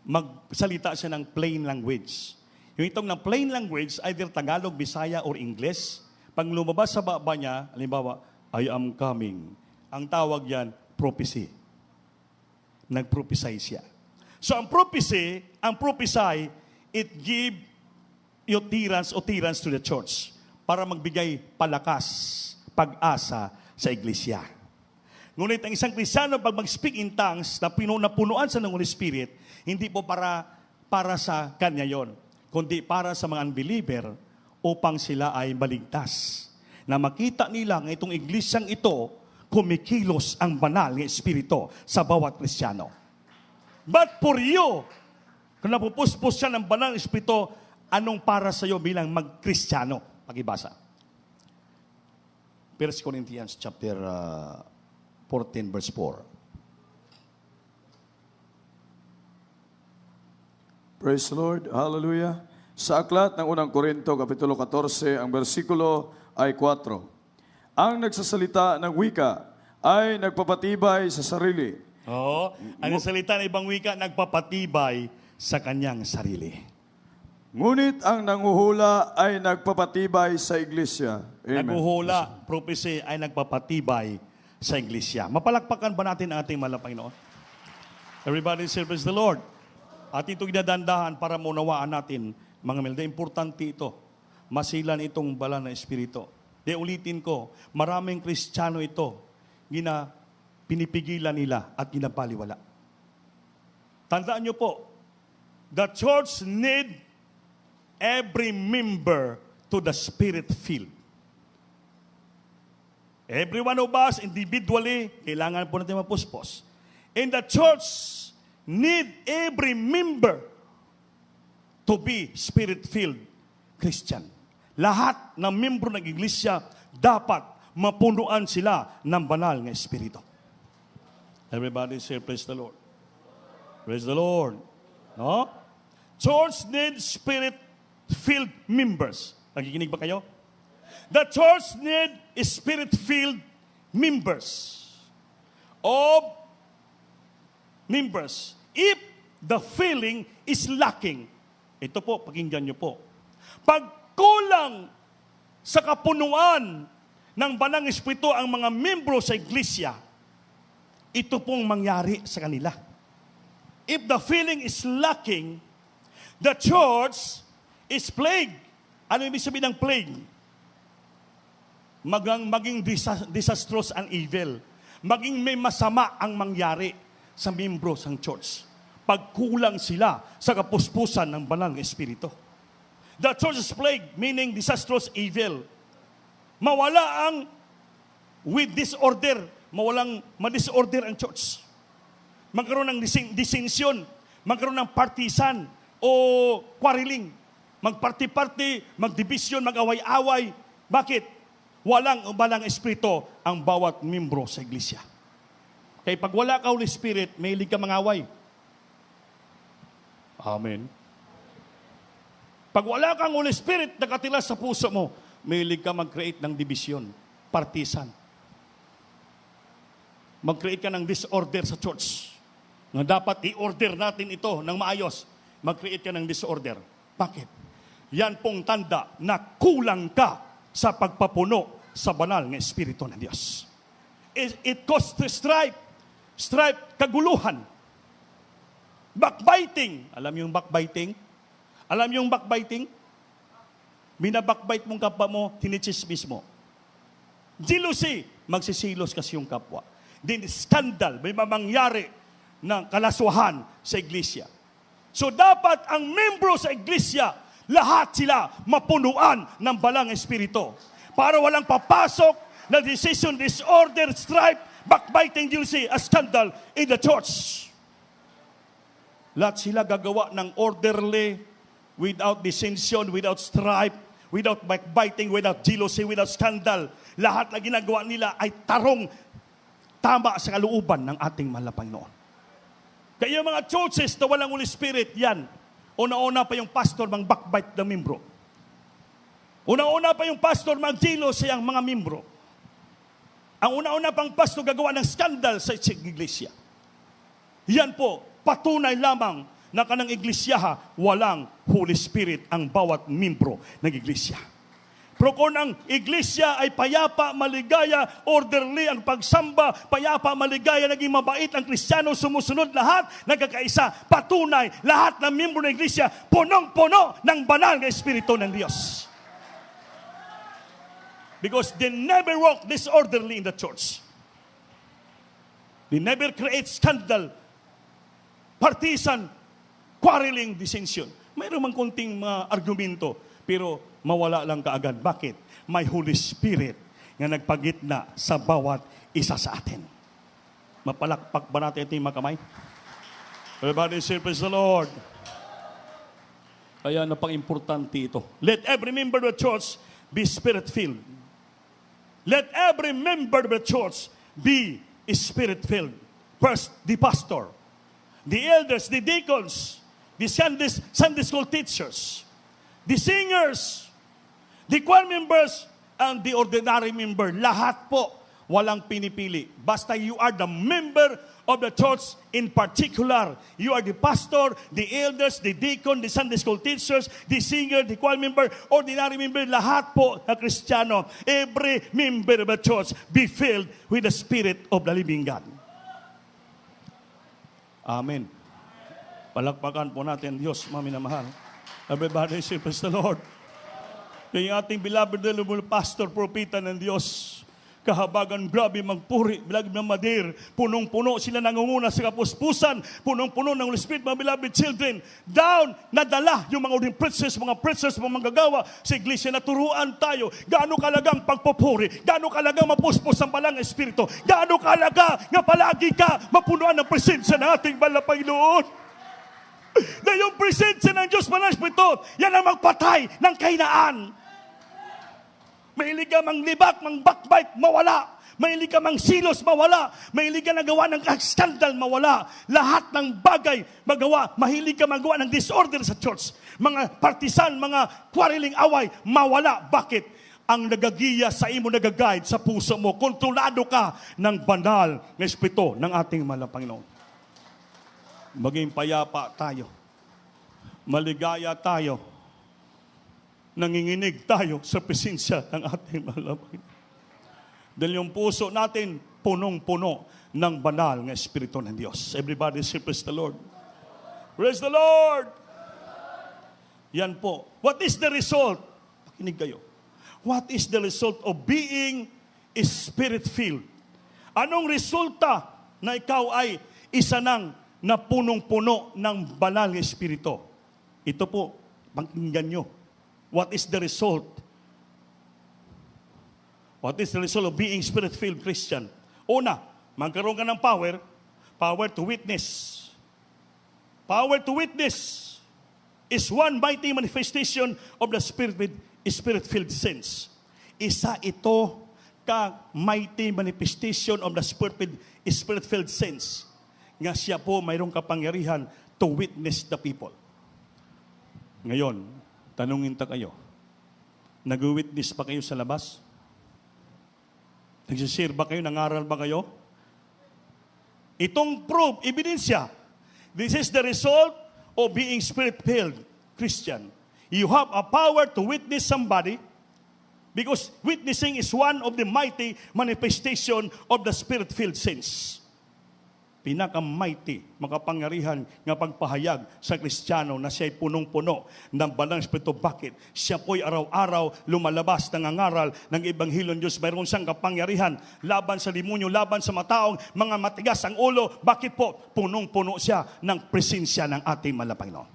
magsalita siya ng plain language. Yung itong ng plain language, either Tagalog, Bisaya, or English, pag lumabas sa baba niya, halimbawa, I am coming. Ang tawag yan, prophecy. Nag-prophesy siya. So ang prophecy, it give utterance to the church para magbigay palakas, pag-asa sa iglesia. Ngunit ang isang Kristiyano, pag mag-speak in tongues na napunuan sa ng Holy Spirit, hindi po para sa kanya yon, kundi para sa mga unbeliever upang sila ay maligtas. Na makita nila ng itong iglesyang ito, kumikilos ang banal ng Espiritu sa bawat Kristiyano. But for you, kung napupuspos siya ng banal ng Espiritu, anong para sa iyo bilang mag-Kristiyano? Pakibasa. 1 Corinthians chapter 14 verse 4. Praise the Lord. Hallelujah. Sa aklat ng unang Korinto, Kapitulo 14, ang versikulo ay 4. Ang nagsasalita ng wika ay nagpapatibay sa sarili. Oo. Ang salita ng ibang wika, nagpapatibay sa kanyang sarili. Ngunit ang nanguhula ay nagpapatibay sa iglesia. Amen. Naghuhula, prophecy ay nagpapatibay sa iglesia. Mapalakpakan ba natin ang ating malapang Panginoon? Everybody service the Lord. At ito ginadandahan para maunawaan natin, mga milda, importante ito. Masilan itong banal na Espiritu. Di ulitin ko, maraming Kristiyano ito, pinipigilan nila at ginapaliwala. Tandaan nyo po, the church need every member to the Spirit-filled. Every one of us individually, kailangan po natin mapuspos. And the church need every member to be Spirit-filled Christian. Lahat ng membro ng iglesia dapat mapunuan sila ng banal ng Espiritu. Everybody say, praise the Lord. Praise the Lord. No? Church needs Spirit-filled members. Nakikinig ba kayo? The church needs Spirit-filled members. If the feeling is lacking, ito po, pakinggan nyo po. Pag kulang sa kapunuan ng banal na Espiritu ang mga membro sa iglesia, ito pong mangyari sa kanila. If the feeling is lacking, the church is plagued. Ano ibig sabihin ng plague? Maging disastrous and evil. Maging may masama ang mangyari sa membro ng church. Pagkulang sila sa kapuspusan ng banal na Espiritu. The church is plagued, meaning disastrous evil. Mawala ang with disorder. Ma-disorder ang church. Magkaroon ng dissension, magkaroon ng partisan o quarreling. Magparty-party, magdivision, mag-away-away. Bakit? Walang balang espiritu ang bawat membro sa iglesia. Kaya pag wala ka Holy Spirit, may hilig ka mangaway. Amen. Pag wala kang Holy Spirit nakatira sa puso mo, may hilig ka mag-create ng division, partisan. Mag-create ka ng disorder sa church. Na dapat i-order natin ito ng maayos. Mag-create ka ng disorder. Bakit? Yan pong tanda na kulang ka sa pagpapuno sa banal ng Espiritu ng Diyos. It causes strife. Strife, kaguluhan. Backbiting. Alam niyo yung backbiting? Alam niyo yung backbiting? Binabackbite mong kapwa mo, tinichismis mo. Jealousy, magsisilos kasi yung kapwa. Then scandal, may mamangyari ng kalaswahan sa iglesia. So dapat ang membro sa iglesia, lahat sila mapunuan ng balang espiritu. Para walang papasok na decision, disorder, strife, backbiting, jealousy, a scandal in the church. Lahat sila gagawa ng orderly, without dissension, without strife, without backbiting, without jealousy, without scandal. Lahat na ginagawa nila ay tarong tama sa kalooban ng ating mahal na Panginoon. Kaya mga churches na walang Holy Spirit, yan. Una-una pa yung pastor mang backbite ng membro. Una-una pa yung pastor mag-jealousy ang mga membro. Ang una-una pang pastor gagawa ng scandal sa iglesia. Yan po, patunay lamang na kanang iglesia walang Holy Spirit ang bawat membro ng iglesia. Pero kung ang iglesia ay payapa, maligaya, orderly ang pagsamba, payapa, maligaya, naging mabait ang Kristiyano, sumusunod lahat, nagkakaisa, patunay, lahat ng miyembro ng iglesia, punong-puno ng banal na Espiritu ng Diyos. Because they never walk disorderly in the church. They never create scandal, partisan, quarreling, dissension. Mayroon mang konting mga argumento, pero mawala lang kaagad. Bakit? May Holy Spirit nga nagpagitna sa bawat isa sa atin. Mapalakpak ba natin ating mga kamay? Everybody say, praise the Lord. Kaya napang-importante ito. Let every member of the church be Spirit-filled. Let every member of the church be Spirit-filled. First, the pastor, the elders, the deacons, the Sunday school teachers, the singers, the choir members, and the ordinary member. Lahat po, walang pinipili. Basta you are the member of the church in particular. You are the pastor, the elders, the deacon, the Sunday school teachers, the singer, the choir member, ordinary member. Lahat po na Kristiyano. Every member of the church be filled with the Spirit of the living God. Amen. Palakpakan po natin Diyos, mami na mahal. Everybody say, praise the Lord. Kaya yung ating beloved na pastor, propeta ng Diyos, kahabagan, grabe magpuri, bilagib ng madir, punong-puno sila nangunguna sa kapuspusan, punong-puno ng Holy Spirit, mga beloved children, down, nadala yung mga ording preachers, mga manggagawa sa iglesia, naturuan tayo, gaano kalagang pagpupuri, gaano kalagang mapuspos ang balang Espiritu, gaano kalaga nga palagi ka mapunuan ng presensya ng ating banal na Panginoon. Na yung presensya ng Diyos Banal na Espiritu, yan ang magpatay ng kahinaan. Mahilig ka mang libak, mang backbite, mawala. Mahilig ka mang silos, mawala. Mahilig ka nagawa ng skandal, mawala. Lahat ng bagay magawa. Mahilig ka magawa ng disorder sa church. Mga partisan, mga quarreling away, mawala. Bakit? Ang nagagiya sa imo, nagaguide sa puso mo. Kontrolado ka ng banal na Espiritu ng ating mahal na Panginoon. Maging payapa tayo. Maligaya tayo. Nanginginig tayo sa presensya ng ating mahal na Panginoon. Dahil yung puso natin, punong-puno ng banal ng Espiritu ng Diyos. Everybody say, praise the Lord. Praise the Lord! Yan po. What is the result? Pakinig kayo. What is the result of being Spirit-filled? Anong resulta na ikaw ay isa ng na punong-puno ng banal na Espiritu? Ito po, pakinggan nyo. What is the result? What is the result of being Spirit-filled Christian? Una, magkaroon ka ng power to witness. Power to witness is one mighty manifestation of the Spirit-filled saints. Isa ito ka mighty manifestation of the Spirit-filled saints. Nga siya po mayroong kapangyarihan to witness the people. Ngayon, tanungin ta kayo, nag-witness ba kayo sa labas? Nagsishare ba kayo? Nangaral ba kayo? Itong proof, ebidensya, this is the result of being Spirit-filled Christian. You have a power to witness somebody because witnessing is one of the mighty manifestation of the Spirit-filled saints. Pinaka-mighty, makapangyarihan nga pagpahayag sa Kristiyano na siya'y punong-puno ng banal na Espiritu. Bakit? Siya po'y araw-araw lumalabas, nangangaral ng Ebanghelyo ng Diyos. Mayroon siyang kapangyarihan laban sa demonyo, laban sa mataong, mga matigas ang ulo. Bakit po? Punong-puno siya ng presensya ng ating mahal na Panginoon.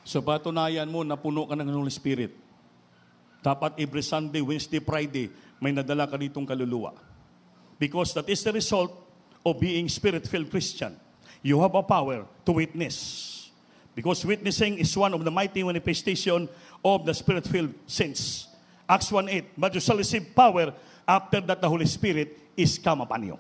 So patunayan mo na puno ka ng Holy Spirit. Dapat every Sunday, Wednesday, Friday, may nadala ka ditong kaluluwa. Because that is the result of being Spirit-filled Christian. You have a power to witness. Because witnessing is one of the mighty manifestation of the Spirit-filled saints. Acts 1:8, but you shall receive power after that the Holy Spirit is come upon you.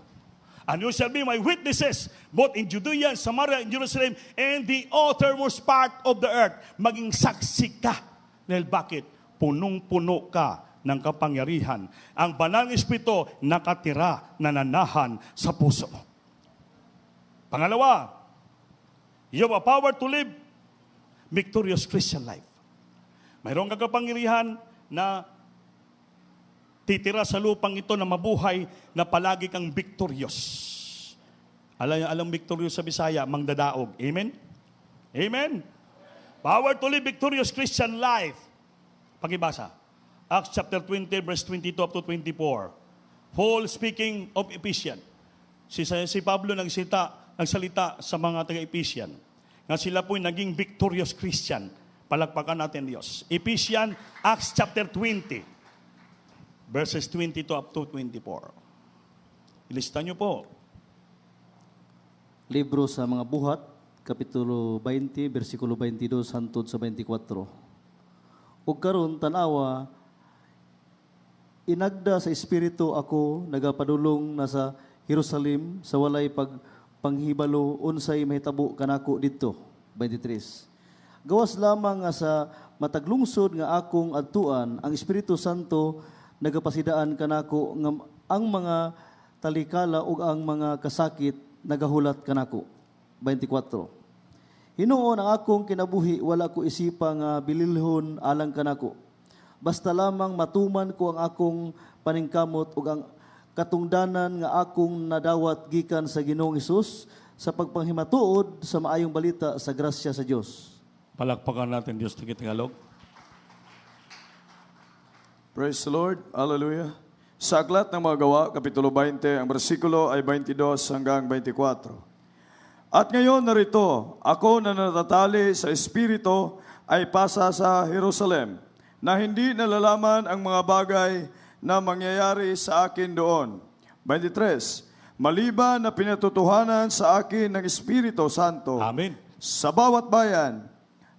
And you shall be my witnesses, both in Judea and Samaria and Jerusalem, and the uttermost part of the earth. Maging saksi ka. Dahil bakit? Punong-puno ka ng kapangyarihan. Ang banal na Espiritu nakatira, nananahan sa puso mo. Pangalawa, you have a power to live victorious Christian life. Mayroong kang kapangyarihan na titira sa lupang ito na mabuhay na palagi kang victorious. Alam victorious sa Bisaya, mangdadaog. Amen? Amen? Power to live victorious Christian life. Pakibasa. Acts chapter 20, verse 22 up to 24. Paul speaking of Ephesians. Si Pablo nagsalita sa mga taga-Ephesian nga sila po'y naging victorious Christian. Palakpakan natin Diyos. Ephesians, Acts chapter 20, verses 22 up to 24. Ilista nyo po. Libro sa mga buhat, Kapitulo 20, versikulo 22 hangtod sa 24. Ug karon tanawa, inagda sa Espiritu ako nagapadulong na sa Jerusalem sa walay panghibalo unsay mahitabo kanako didto. 23. Gawas lamang nga sa mataglungsod nga akong adtuan, ang Espiritu Santo nagapasidaan kanako nga ang mga talikala ug ang mga kasakit nagahulat kanako. 24. Hinuon ang akong kinabuhi, wala ko isipa nga bililhon alang kanako. Basta lamang matuman ko ang akong paningkamot ug ang katungdanan nga akong nadawat gikan sa Ginoong Hesus sa pagpanghimatuod sa maayong balita sa grasya sa Dios. Palakpakan natin Diyos na Tagalog. Praise the Lord. Hallelujah. Sa Aklat ng mga Gawa, Kapitulo 20, ang bersikulo ay 22 hanggang 24. At ngayon narito, ako na natatali sa Espiritu ay pasa sa Jerusalem, na hindi nalalaman ang mga bagay na mangyayari sa akin doon. 23. Maliban na pinatutuhanan sa akin ng Espiritu Santo Amen. sa bawat bayan,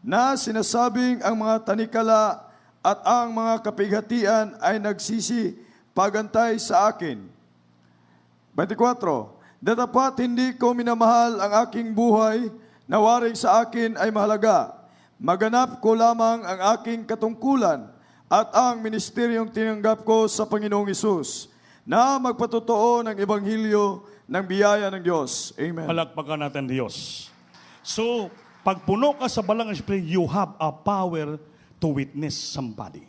na sinasabing ang mga tanikala at ang mga kapighatian ay nagsisi pagantay sa akin. 24. Datapat hindi ko minamahal ang aking buhay na waring sa akin ay mahalaga. Maganap ko lamang ang aking katungkulan at ang ministeryong tinanggap ko sa Panginoong Hesus na magpatotoo ng Ebanghelyo ng biyaya ng Diyos. Amen. Palakpakan natin Diyos. So, pag puno ka sa Balang Espiritu, you have a power to witness somebody.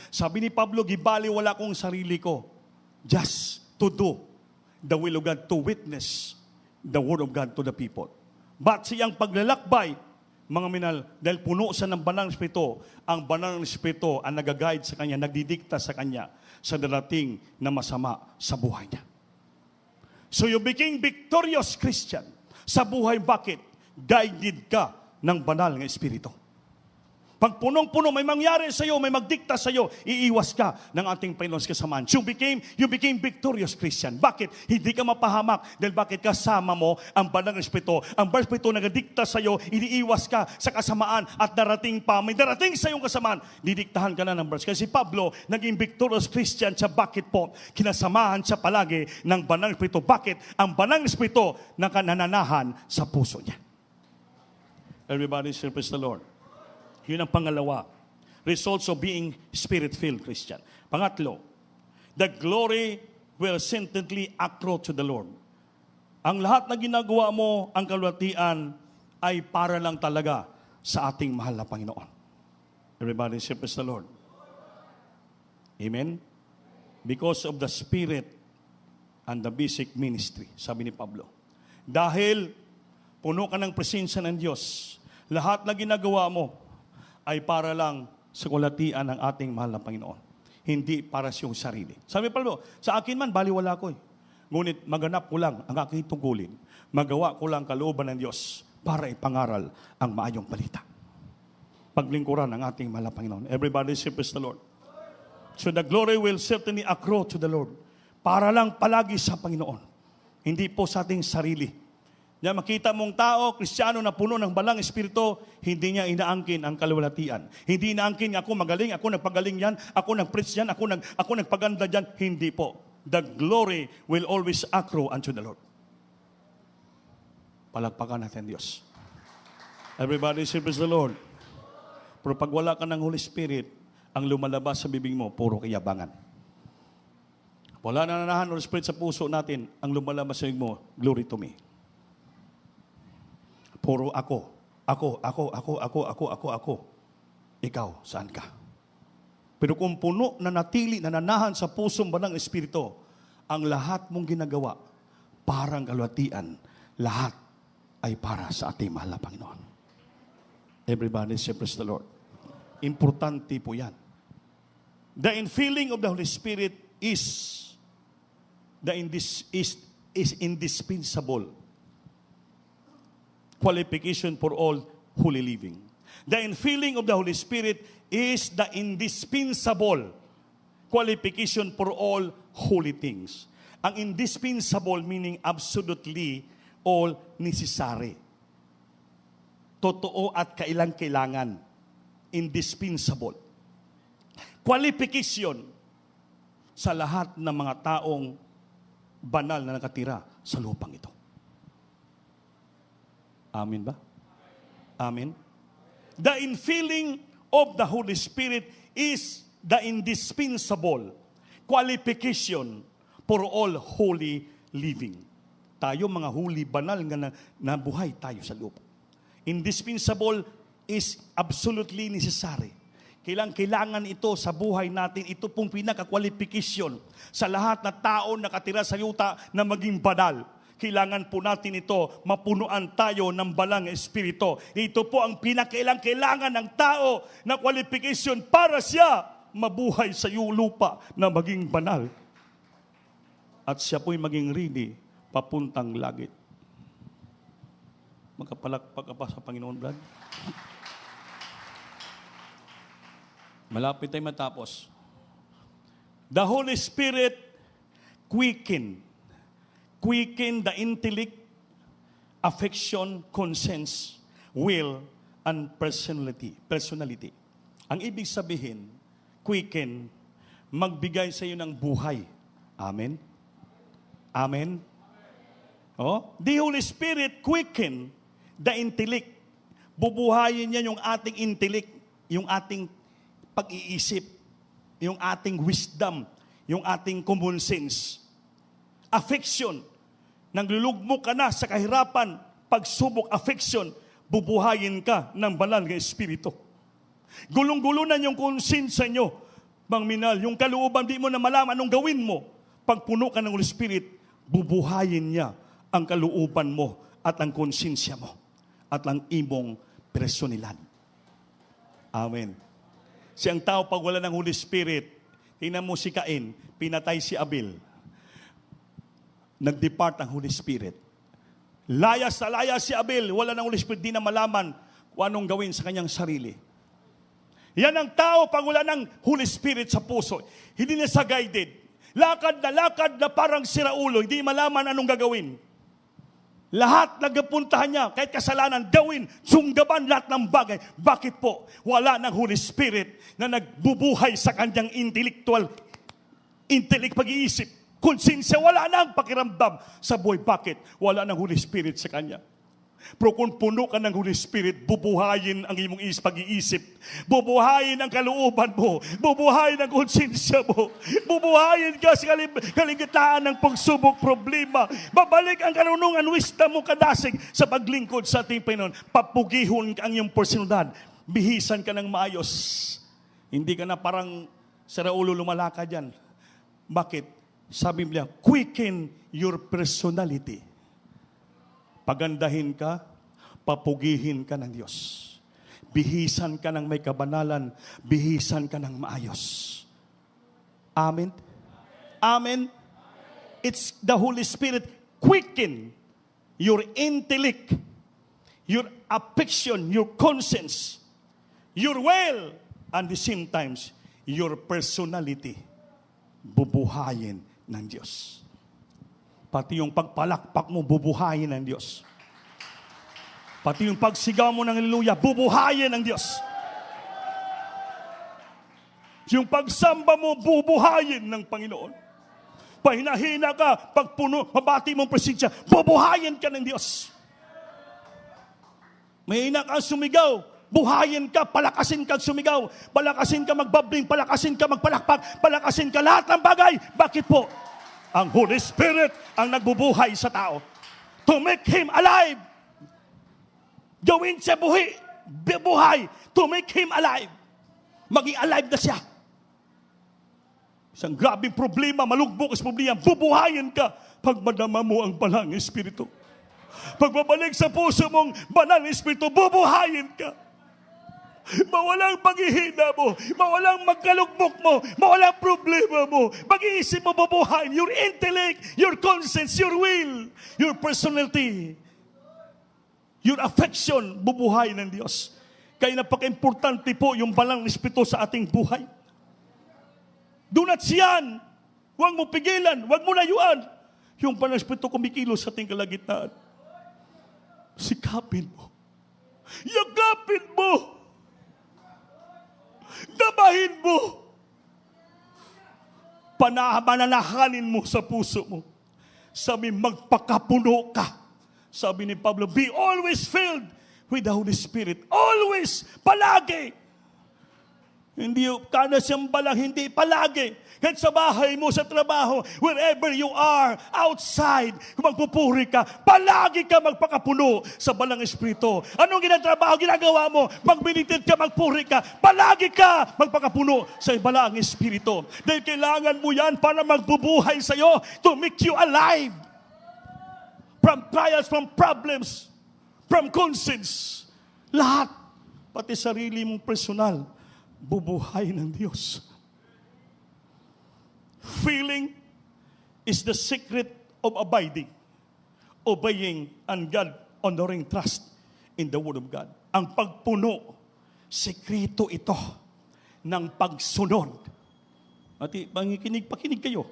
Sabi ni Pablo, gibali wala kong sarili ko. Just to do the will of God, to witness the word of God to the people. But siyang paglalakbay, mga minal, dahil puno siya ng Banal na Espiritu, ang Banal na Espiritu ang nag-guide sa kanya, nagdidikta sa kanya sa darating na masama sa buhay niya. So you became victorious Christian sa buhay. Bakit? Guided ka ng Banal na Espiritu. Pag punong-puno, may mangyari sa iyo, may magdikta sa iyo, iiwas ka ng ating Panginoon kasamaan. You became victorious Christian. Bakit? Hindi ka mapahamak. Dahil bakit? Kasama mo ang Banal na Espiritu. Ang Banal na Espiritu nagdikta sa iyo, iniiwas ka sa kasamaan at darating pa. May darating sa iyong kasamaan, didiktahan ka na ng verse. Kasi Pablo, naging victorious Christian siya. Bakit po? Kinasamahan siya palagi ng Banal na Espiritu. Bakit? Ang Banal na Espiritu nakanananahan sa puso niya. Everybody say, praise the Lord. Yun ang pangalawa. Results of being Spirit-filled Christian. Pangatlo, the glory will certainly accrue to the Lord. Ang lahat na ginagawa mo, ang kalwatian, ay para lang talaga sa ating mahal na Panginoon. Everybody say, praise the Lord. Amen? Because of the Spirit and the basic ministry, sabi ni Pablo. Dahil puno ka ng presensya ng Diyos, lahat na ginagawa mo, ay para lang sa kulatian ng ating mahal na Panginoon. Hindi para sa iyong sarili. Sabi Pablo, sa akin man, baliwala ko. Ngunit maganap ko lang ang aking tungkulin. Magawa ko lang kalooban ng Diyos para ipangaral ang maayong balita. Paglingkuran ng ating mahal na Panginoon. Everybody say, praise the Lord. So the glory will certainly accrue to the Lord. Para lang palagi sa Panginoon. Hindi po sa ating sarili. Diyan makita mong tao, Kristiyano na puno ng Balang Espiritu, hindi niya inaangkin ang kalwalatian. Hindi inaangkin, ako magaling, ako nagpagaling yan, ako nag-preach yan, ako nagpaganda yan. Hindi po. The glory will always accrue unto the Lord. Palakpakan natin Diyos. Everybody say, praise the Lord. Pero pag wala ka ng Holy Spirit, ang lumalabas sa bibig mo, puro kayabangan. Wala na nanahan Holy Spirit sa puso natin, ang lumalabas sa bibig mo, glory to me. Puro ako. Ikaw, saan ka? Pero kung puno na natili, nananahan sa pusong banal ng Espiritu, ang lahat mong ginagawa, parang kalwatian, lahat ay para sa ating mahal na Panginoon. Everybody say, praise the Lord. Importante po yan. The infilling of the Holy Spirit is indispensable qualification for all holy living. The infilling of the Holy Spirit is the indispensable qualification for all holy things. Ang indispensable meaning absolutely all necessary. Totoo at kailangan. Indispensable. Qualification sa lahat ng mga taong banal na nakatira sa lupang ito. Amen ba? Amen. The infilling of the Holy Spirit is the indispensable qualification for all holy living. Tayo mga huli, banal nga na buhay tayo sa lupa. Indispensable is absolutely necessary. Kailangan ito sa buhay natin. Ito pong pinaka-qualification sa lahat na tao nakatira sa yuta na maging banal. Kailangan po natin ito, mapunuan tayo ng balang espiritu. Ito po ang pinakailangan ng tao na qualification para siya mabuhay sa lupa na maging banal. At siya po'y maging ready papuntang langit. Magkapalakpak ka pa sa Panginoon, Brad. Malapit tayo matapos. The Holy Spirit quicken the intellect, affection, conscience, will, and personality. Ang ibig sabihin, quicken, magbigay sa iyo ng buhay. Amen? Amen? Oh? The Holy Spirit quicken the intellect. Bubuhayin niya yung ating intellect, yung ating pag-iisip, yung ating wisdom, yung ating common sense. Affection. Naglulugmok ka na sa kahirapan, pagsubok, affection, bubuhayin ka ng banal ng Espiritu. Gulong-gulunan yung konsensya nyo, Mang Minal, yung kalooban, di mo na malaman anong gawin mo. Pag puno ka ng Holy Spirit, bubuhayin niya ang kalooban mo at ang konsensya mo at ang imong personalidad. Amen. Siyang tao pag wala ng Holy Spirit, tingnan mo si Cain, pinatay si Abel. Nag-depart ang Holy Spirit. Layas na layas si Abel, wala ng Holy Spirit, di na malaman kung anong gawin sa kanyang sarili. Yan ang tao pag wala ng Holy Spirit sa puso. Hindi na sa guided. Lakad na parang siraulo, hindi malaman anong gagawin. Lahat nagpuntahan niya, kahit kasalanan, gawin, sunggaban lahat ng bagay. Bakit po? Wala ng Holy Spirit na nagbubuhay sa kanyang intellect pag-iisip. Konsensya, wala nang pakiramdam sa buhay. Bakit? Wala ng Holy Spirit sa kanya. Pero kung puno ka ng Holy Spirit, bubuhayin ang iyong pag-iisip. Bubuhayin ang kalooban mo. Bubuhayin ang konsensya mo. Bubuhayin ka sa kaligtaan ng pagsubok, problema. Babalik ang karunungan, wisdom mo kadasig sa paglingkod sa ating Panginoon. Papugihon ang iyong personalidad. Bihisan ka ng maayos. Hindi ka na parang saraulo lumalakad yan. Bakit? Sabi niya, quicken your personality. Pagandahin ka, papugihin ka ng Diyos. Bihisan ka ng may kabanalan, bihisan ka ng maayos. Amen? Amen? It's the Holy Spirit quicken your intellect, your affection, your conscience, your will, and the same times, your personality. Bubuhayin ng Diyos. Pati yung pagpalakpak mo, bubuhayin ng Diyos. Pati yung pagsigaw mo ng haleluya, bubuhayin ng Diyos. Yung pagsamba mo, bubuhayin ng Panginoon. Pahinahina ka, pagpuno, mabati mong presensya, bubuhayin ka ng Diyos. Mahina ka sumigaw, buhayin ka, palakasin ka sumigaw, palakasin ka magbabling, palakasin ka magpalakpak, palakasin ka lahat ng bagay. Bakit po? Ang Holy Spirit ang nagbubuhay sa tao. To make him alive. Gawin siya buhay. To make him alive. Maging alive na siya. Isang grabing problema, malugbok sa problema, bubuhayin ka pag madama mo ang banal ng Espiritu. Pagbabalik sa puso mong banal ng Espiritu, bubuhayin ka. Mawalang paghihina mo, mawalang magkalugmok mo, mawalang problema mo. Pag-iisip mo, bubuhayin. Your intellect, your conscience, your will, your personality, your affection, bubuhayin ng Diyos. Kaya napaka-importante po yung banal ng Espiritu sa ating buhay. Do not siyan. Huwag mo pigilan. Huwag mo layuan. Yung banal ng Espiritu kumikilos sa ating kalagitnaan. Sikapin mo. Yakapin mo. Damahin mo. Pananahanin mo sa puso mo. Sabi, magpakapuno ka. Sabi ni Pablo, be always filled with the Holy Spirit. Always, palagi. Hindi kada siyang balang, hindi palagi. Kahit sa bahay mo, sa trabaho, wherever you are, outside, kung magpupuri ka, palagi ka magpakapuno sa balang Espiritu. Anong ginagawa mo? Magmilited ka, magpuri ka, palagi ka magpakapuno sa balang Espiritu. Dahil kailangan mo yan para magbubuhay sa'yo to make you alive. From trials, from problems, from conscience. Lahat, pati sarili mong personal, bubuhay ng Diyos. Feeling is the secret of abiding, obeying, and God-honoring trust in the Word of God. Ang pagpuno, sekreto ito ng pagsunod. Pakinig kayo.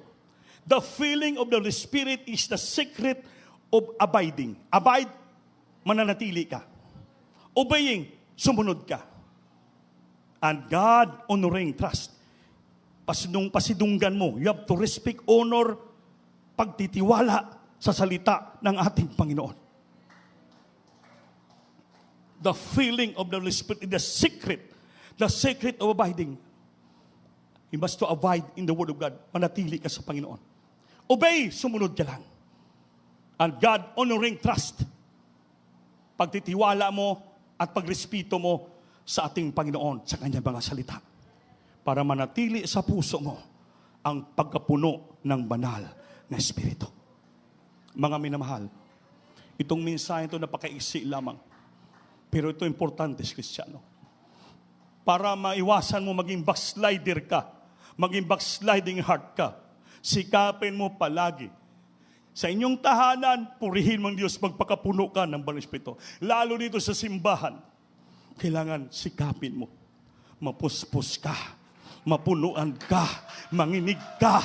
The feeling of the Holy Spirit is the secret of abiding. Abide, mananatili ka. Obeying, sumunod ka. And God-honoring trust. Pasidunggan mo. You have to respect, honor, pagtitiwala sa salita ng ating Panginoon. The feeling of the Holy Spirit is the secret of abiding. You must to abide in the Word of God. Manatili ka sa Panginoon. Obey, sumunod ka lang. And God-honoring trust. Pagtitiwala mo at pagrespeto mo sa ating Panginoon, sa Kanyang mga salita. Para manatili sa puso mo ang pagkapuno ng banal na Espiritu. Mga minamahal, itong mensahe ito napakaiksi lamang. Pero ito importante sa Kristiyano. Para maiwasan mo maging backslider ka, maging backsliding heart ka, sikapin mo palagi. Sa inyong tahanan, purihin mo ang Diyos, magpakapuno ka ng banal na Espiritu. Lalo dito sa simbahan, kailangan sikapin mo. Mapuspos ka. Mapunuan ka. Manginig ka.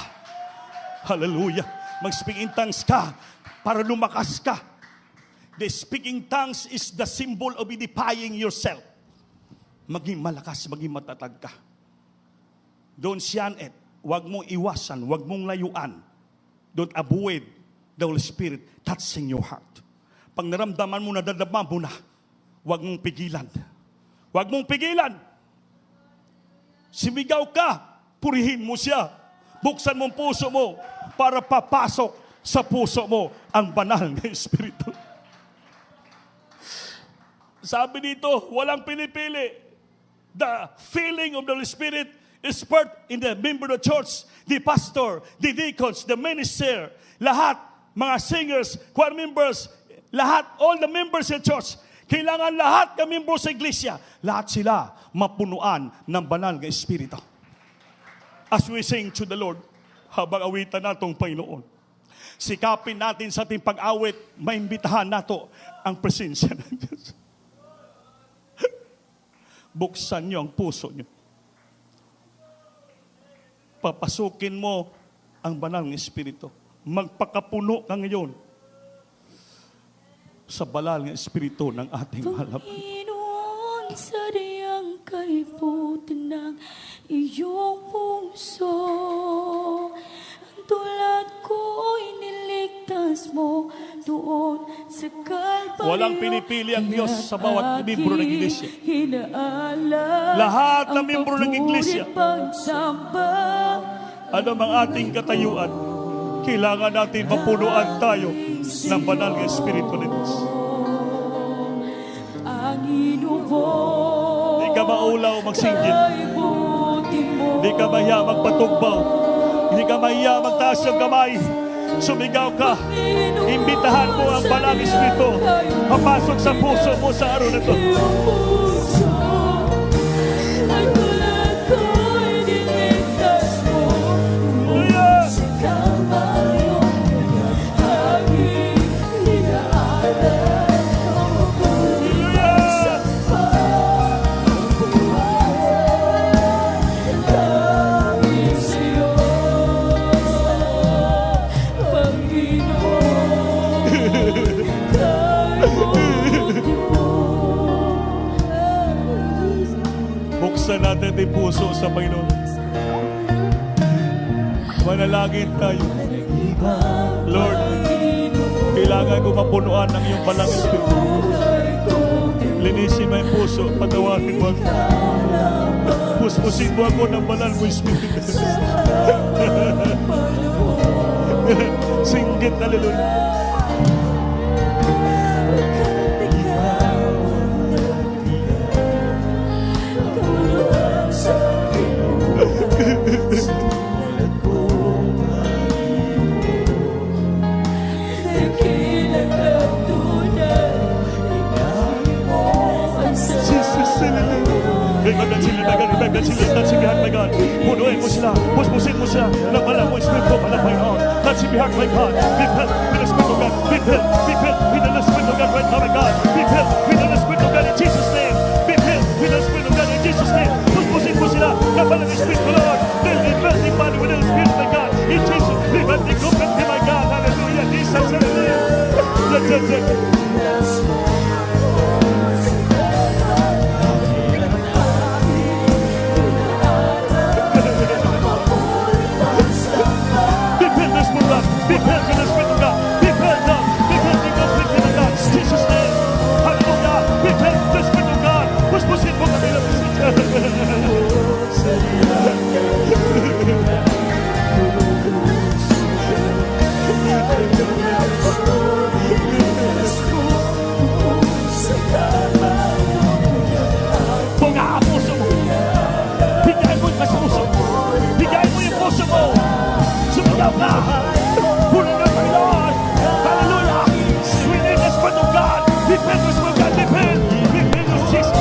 Hallelujah. Mag-speak in tongues ka para lumakas ka. The speaking tongues is the symbol of edifying yourself. Maging malakas, maging matatag ka. Don't siyan it. Huwag mong iwasan. Huwag mong layuan. Don't avoid the Holy Spirit touching your heart. Pag naramdaman mo, nadadama mo na, huwag mong pigilan. Huwag mong pigilan. Simigaw ka, purihin mo siya. Buksan mong puso mo para papasok sa puso mo ang banal na Espiritu. Sabi dito, walang pinipili. The feeling of the Holy Spirit is part in the member of the church, the pastor, the deacons, the minister, lahat, mga singers, choir members, lahat, all the members in church. Kailangan lahat ng membro sa iglesia, lahat sila mapunuan ng banal na Espiritu. As we sing to the Lord, habang awitan natong Panginoon, sikapin natin sa ating pag-awit, maimbitahan nato ang presensya ng Diyos. Buksan niyo ang puso niyo. Papasukin mo ang banal na Espiritu. Magpakapuno ka ngayon sa banal ng Espiritu ng ating mahal. Panginoon, sadyang kaibutan ng iyong puso. Ang tulad ko'y niligtas mo doon sa Kalbaryo. Walang pinipili ang Diyos sa bawat membro ng iglesia. Hinaalam Lahat ng membro ng iglesia. pagsamba. Ano ang ating katayuan? Kailangan natin mapunuan tayo ng banal na Espiritu ng Diyos. Ang inubo. Di ka maulaw magsinggit. Di ka mahiya magpatugbaw. Hindi ka mahiya, magtaas yung kamay. Sumigaw ka. Imbitahan mo ang Balang Espiritu. Papasok sa puso mo sa araw na ito. Iyong puso ay tulad ko'y dinigtas mo. Sa Kalbaryo, aking dinaanan ang mabuhay sa pagbuhay. Dahil sa'yo, Panginoon, kay buti mo. Buksan natin ang puso sa Panginoon. Manalangin tayo. Lord, kailangan ko mapunuan ng iyong Balang Espiritu. Linisin mo yung puso, patawarin mo ako. Puspusin mo ako ng banal mo Espiritu. Singgit, hallelujah. Punuin mo sila, puspusin mo siya ng Balang mo Espiritu, Balang Panginoon. That's in your heart, my God. Be filled with the Spirit of God. Be filled with the Spirit of God right now, my God. Be filled with the Spirit of God in Jesus' name. Be filled with the Spirit of God in Jesus' name. Puspusin mo sila ng Balang Espiritu, Lord. Fill the building body with the Spirit, my God. In Jesus' name, let the group of my God. Hallelujah. Jesus, hallelujah. Be filled with the Spirit of God. Be filled, God. Be filled with the Spirit of God. Jesus' name. Hallelujah. Be filled with the Spirit of God. Puspusin mo kami ng Bunga ang puso mo. Bigay mo yung mas puso. Bigay mo yung puso mo. Sumigaw ka. Puno na tayo, Lord. Hallelujah. We need the Spirit of God. Be filled with the Spirit of God. Be filled. Be filled with Jesus.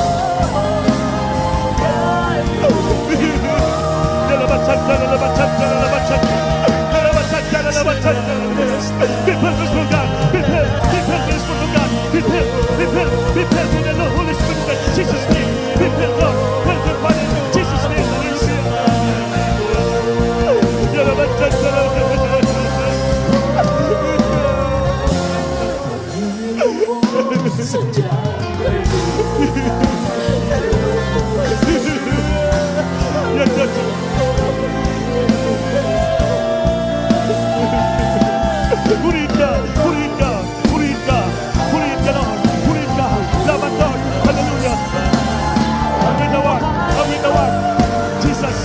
Be filled with the Spirit of God. Be filled. Be filled with the Spirit of God. Be filled. Be filled. Be filled with the Holy Spirit of God. Jesus' name. Be filled, Lord. Fill your body in Jesus' name. Purihin ka, purihin ka, purihin ka, purihin ka, Lord, purihin ka, laban, Lord, hallelujah. Amin na wag, Jesus.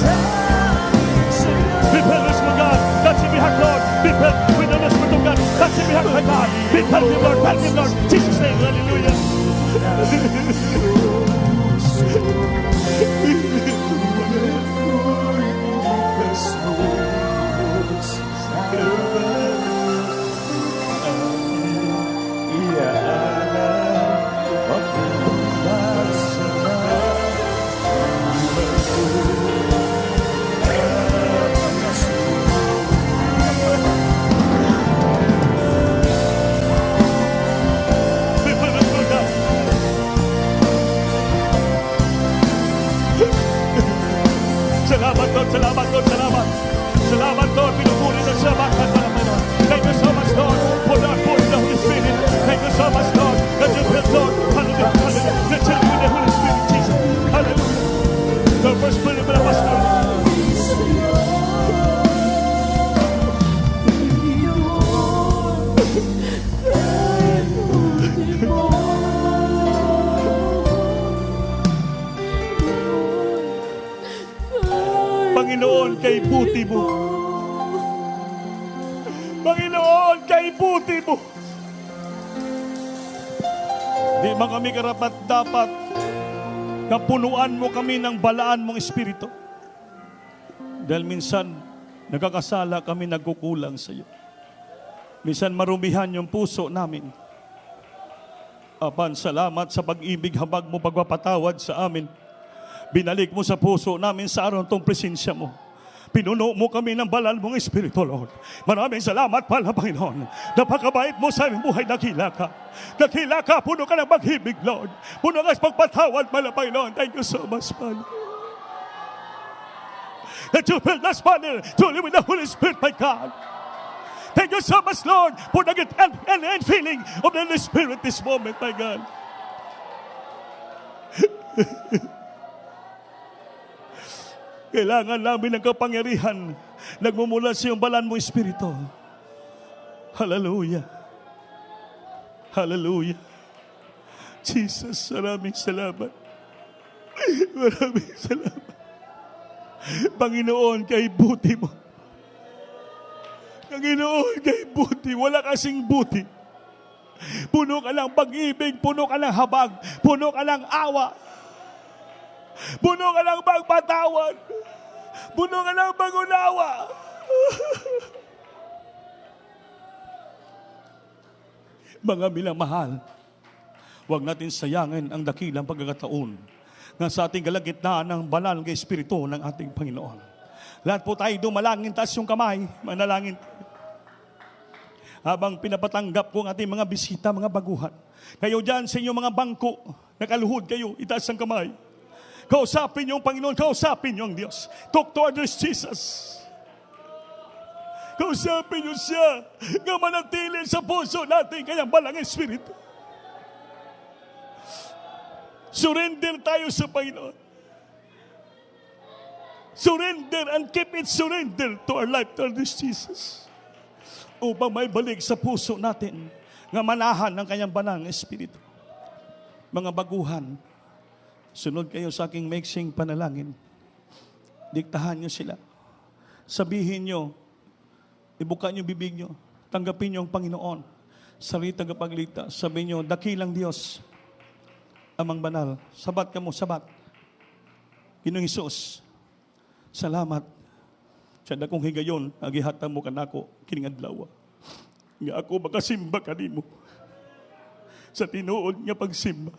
Be filled with the Spirit of God, that's in my heart, Lord. Be filled with the Spirit of God, that's in my heart, my God. Be filled with Lord, help me, Lord, Jesus' name, hallelujah. Salamat, Lord, salamat, Lord, salamat. Salamat, Lord, pinupuri na siya, bakit na naman, Lord. Thank you so much, Lord, for the Holy Spirit. Thank you so much, Lord, that you built, Lord, hallelujah, hallelujah, the children with the Holy Spirit, Jesus, hallelujah. The first spirit of the pastor. Panginoon, kay buti mo. Panginoon, kay buti mo. Di man kami karapat dapat kapunuan mo kami ng balaan mong Espiritu. Dahil minsan, Nagkakasala kami, nagkukulang sa iyo. Minsan marumihan yung puso namin. Apan, salamat sa pag-ibig, habag mo, pagpapatawad sa amin. Binalik mo sa puso namin sa araw tong presensya mo. Pinuno mo kami ng banal mong Espiritu, Lord. Maraming salamat pala, Panginoon. Napakabait mo sa aming buhay, dakila ka. Dakila ka, puno ka ng pag-ibig, Lord. Puno ka sa pagpatawad pala, Panginoon. Thank you so much, Father. That you filled us, Father, to live with the Holy Spirit, my God. Thank you so much, Lord, for the gift and feeling of the Holy Spirit this moment, my God. Kailangan namin ng kapangyarihan nagmumula sa iyong banal mong Espiritu. Hallelujah. Hallelujah. Jesus, maraming salamat. Maraming salamat. Panginoon, kay buti mo. Panginoon, kay buti. Wala kasing buti. Puno ka ng pag-ibig, puno ka ng habag, puno ka ng awa, puno ka ng pagpatawad, puno ka ng pag-unawa. Mga minamahal, huwag natin sayangin ang dakilang pagkakataon na sa ating kalagitnaan ng banal ng Espiritu ng ating Panginoon. Lahat po tayo dumalangin, taas yung kamay, manalangin tayo. Habang pinapatanggap ko ang ating mga bisita, mga baguhan. Kayo dyan sa inyong mga bangko, nakaluhod kayo, itaas ang kamay. Kausapin niyo ang Panginoon, kausapin niyo ang Diyos. Talk to others, Jesus. Kausapin niyo siya, nga manatili sa puso natin kanyang balang Espiritu. Surrender tayo sa Panginoon. Surrender and keep it surrender to our life, to others, Jesus. Upang may balik sa puso natin nga manahan ng kanyang banal na Espiritu. Mga baguhan, sunod kayo sa aking maiksing panalangin. Diktahan niyo sila. Sabihin niyo, ibuka niyo bibig niyo, tanggapin niyo ang Panginoon. Sarili tagapagligtas. Sabihin niyo, dakilang Diyos, amang banal. Sabat ka mo, sabat. Ginoong Hesus, salamat. Sa dakong higayon, agihata mo kanako, kining adlaw. Nga ako makasimba kanimo. Sa tinuod nga pagsimba.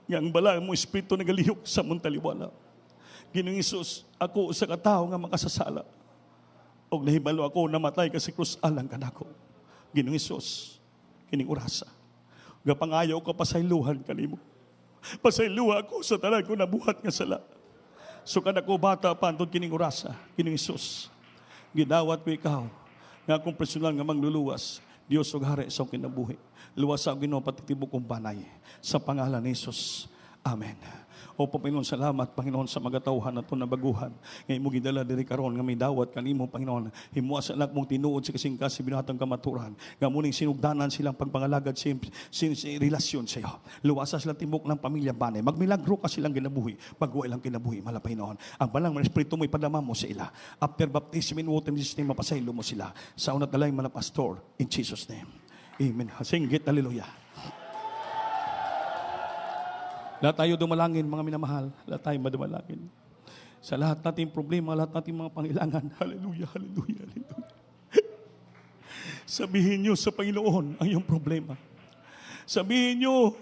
Nga ang bala mo Espiritu nagalihok sa mong taliwala. Ginoong Hesus, ako sa katao nga makasasala. O nahibalo ako namatay kasi krus alang kanako. Ginoong Hesus, kining orasa. Nga pangayaw ko pasayluhan kanimo. Pasayluha ako sa tanan ko nabuhat nga sala. So kada ko bata pa antod kining orasa, kining Hesus. Gidawat ko ikaw nga akong personal nga mangluluwas. Dios ug hari sa akong kinabuhi. Luwas sa Ginoo patitibok kong banay sa pangalan ni Hesus. Amen. O Panginoon, salamat Panginoon sa magatawhan nato na baguhan. Ngay mo gidala diri karon nga may dawat kanimo Panginoon. Himua sa anak mong tinuod sa kasingkas sa binuhatang kamaturan. Nga muning sinugdanan silang pagpangalagad sa relasyon sa iyo. Luwasa sila tibok ng pamilya banay. Magmilagro ka silang ginabuhi. Pagwa ilang kinabuhi mala Panginoon. Ang balang Espiritu mo ipadama mo sa ila. After baptism in water in Jesus name mapasaylo mo sila. Sa unat dalay mga pastor in Jesus name. Amen. Singgit, hallelujah. Lahat tayo dumalangin, mga minamahal. Lahat tayo madumalangin. Sa lahat nating problema, lahat nating mga pangailangan. Hallelujah, hallelujah, hallelujah. Sabihin nyo sa Panginoon ang iyong problema. Sabihin nyo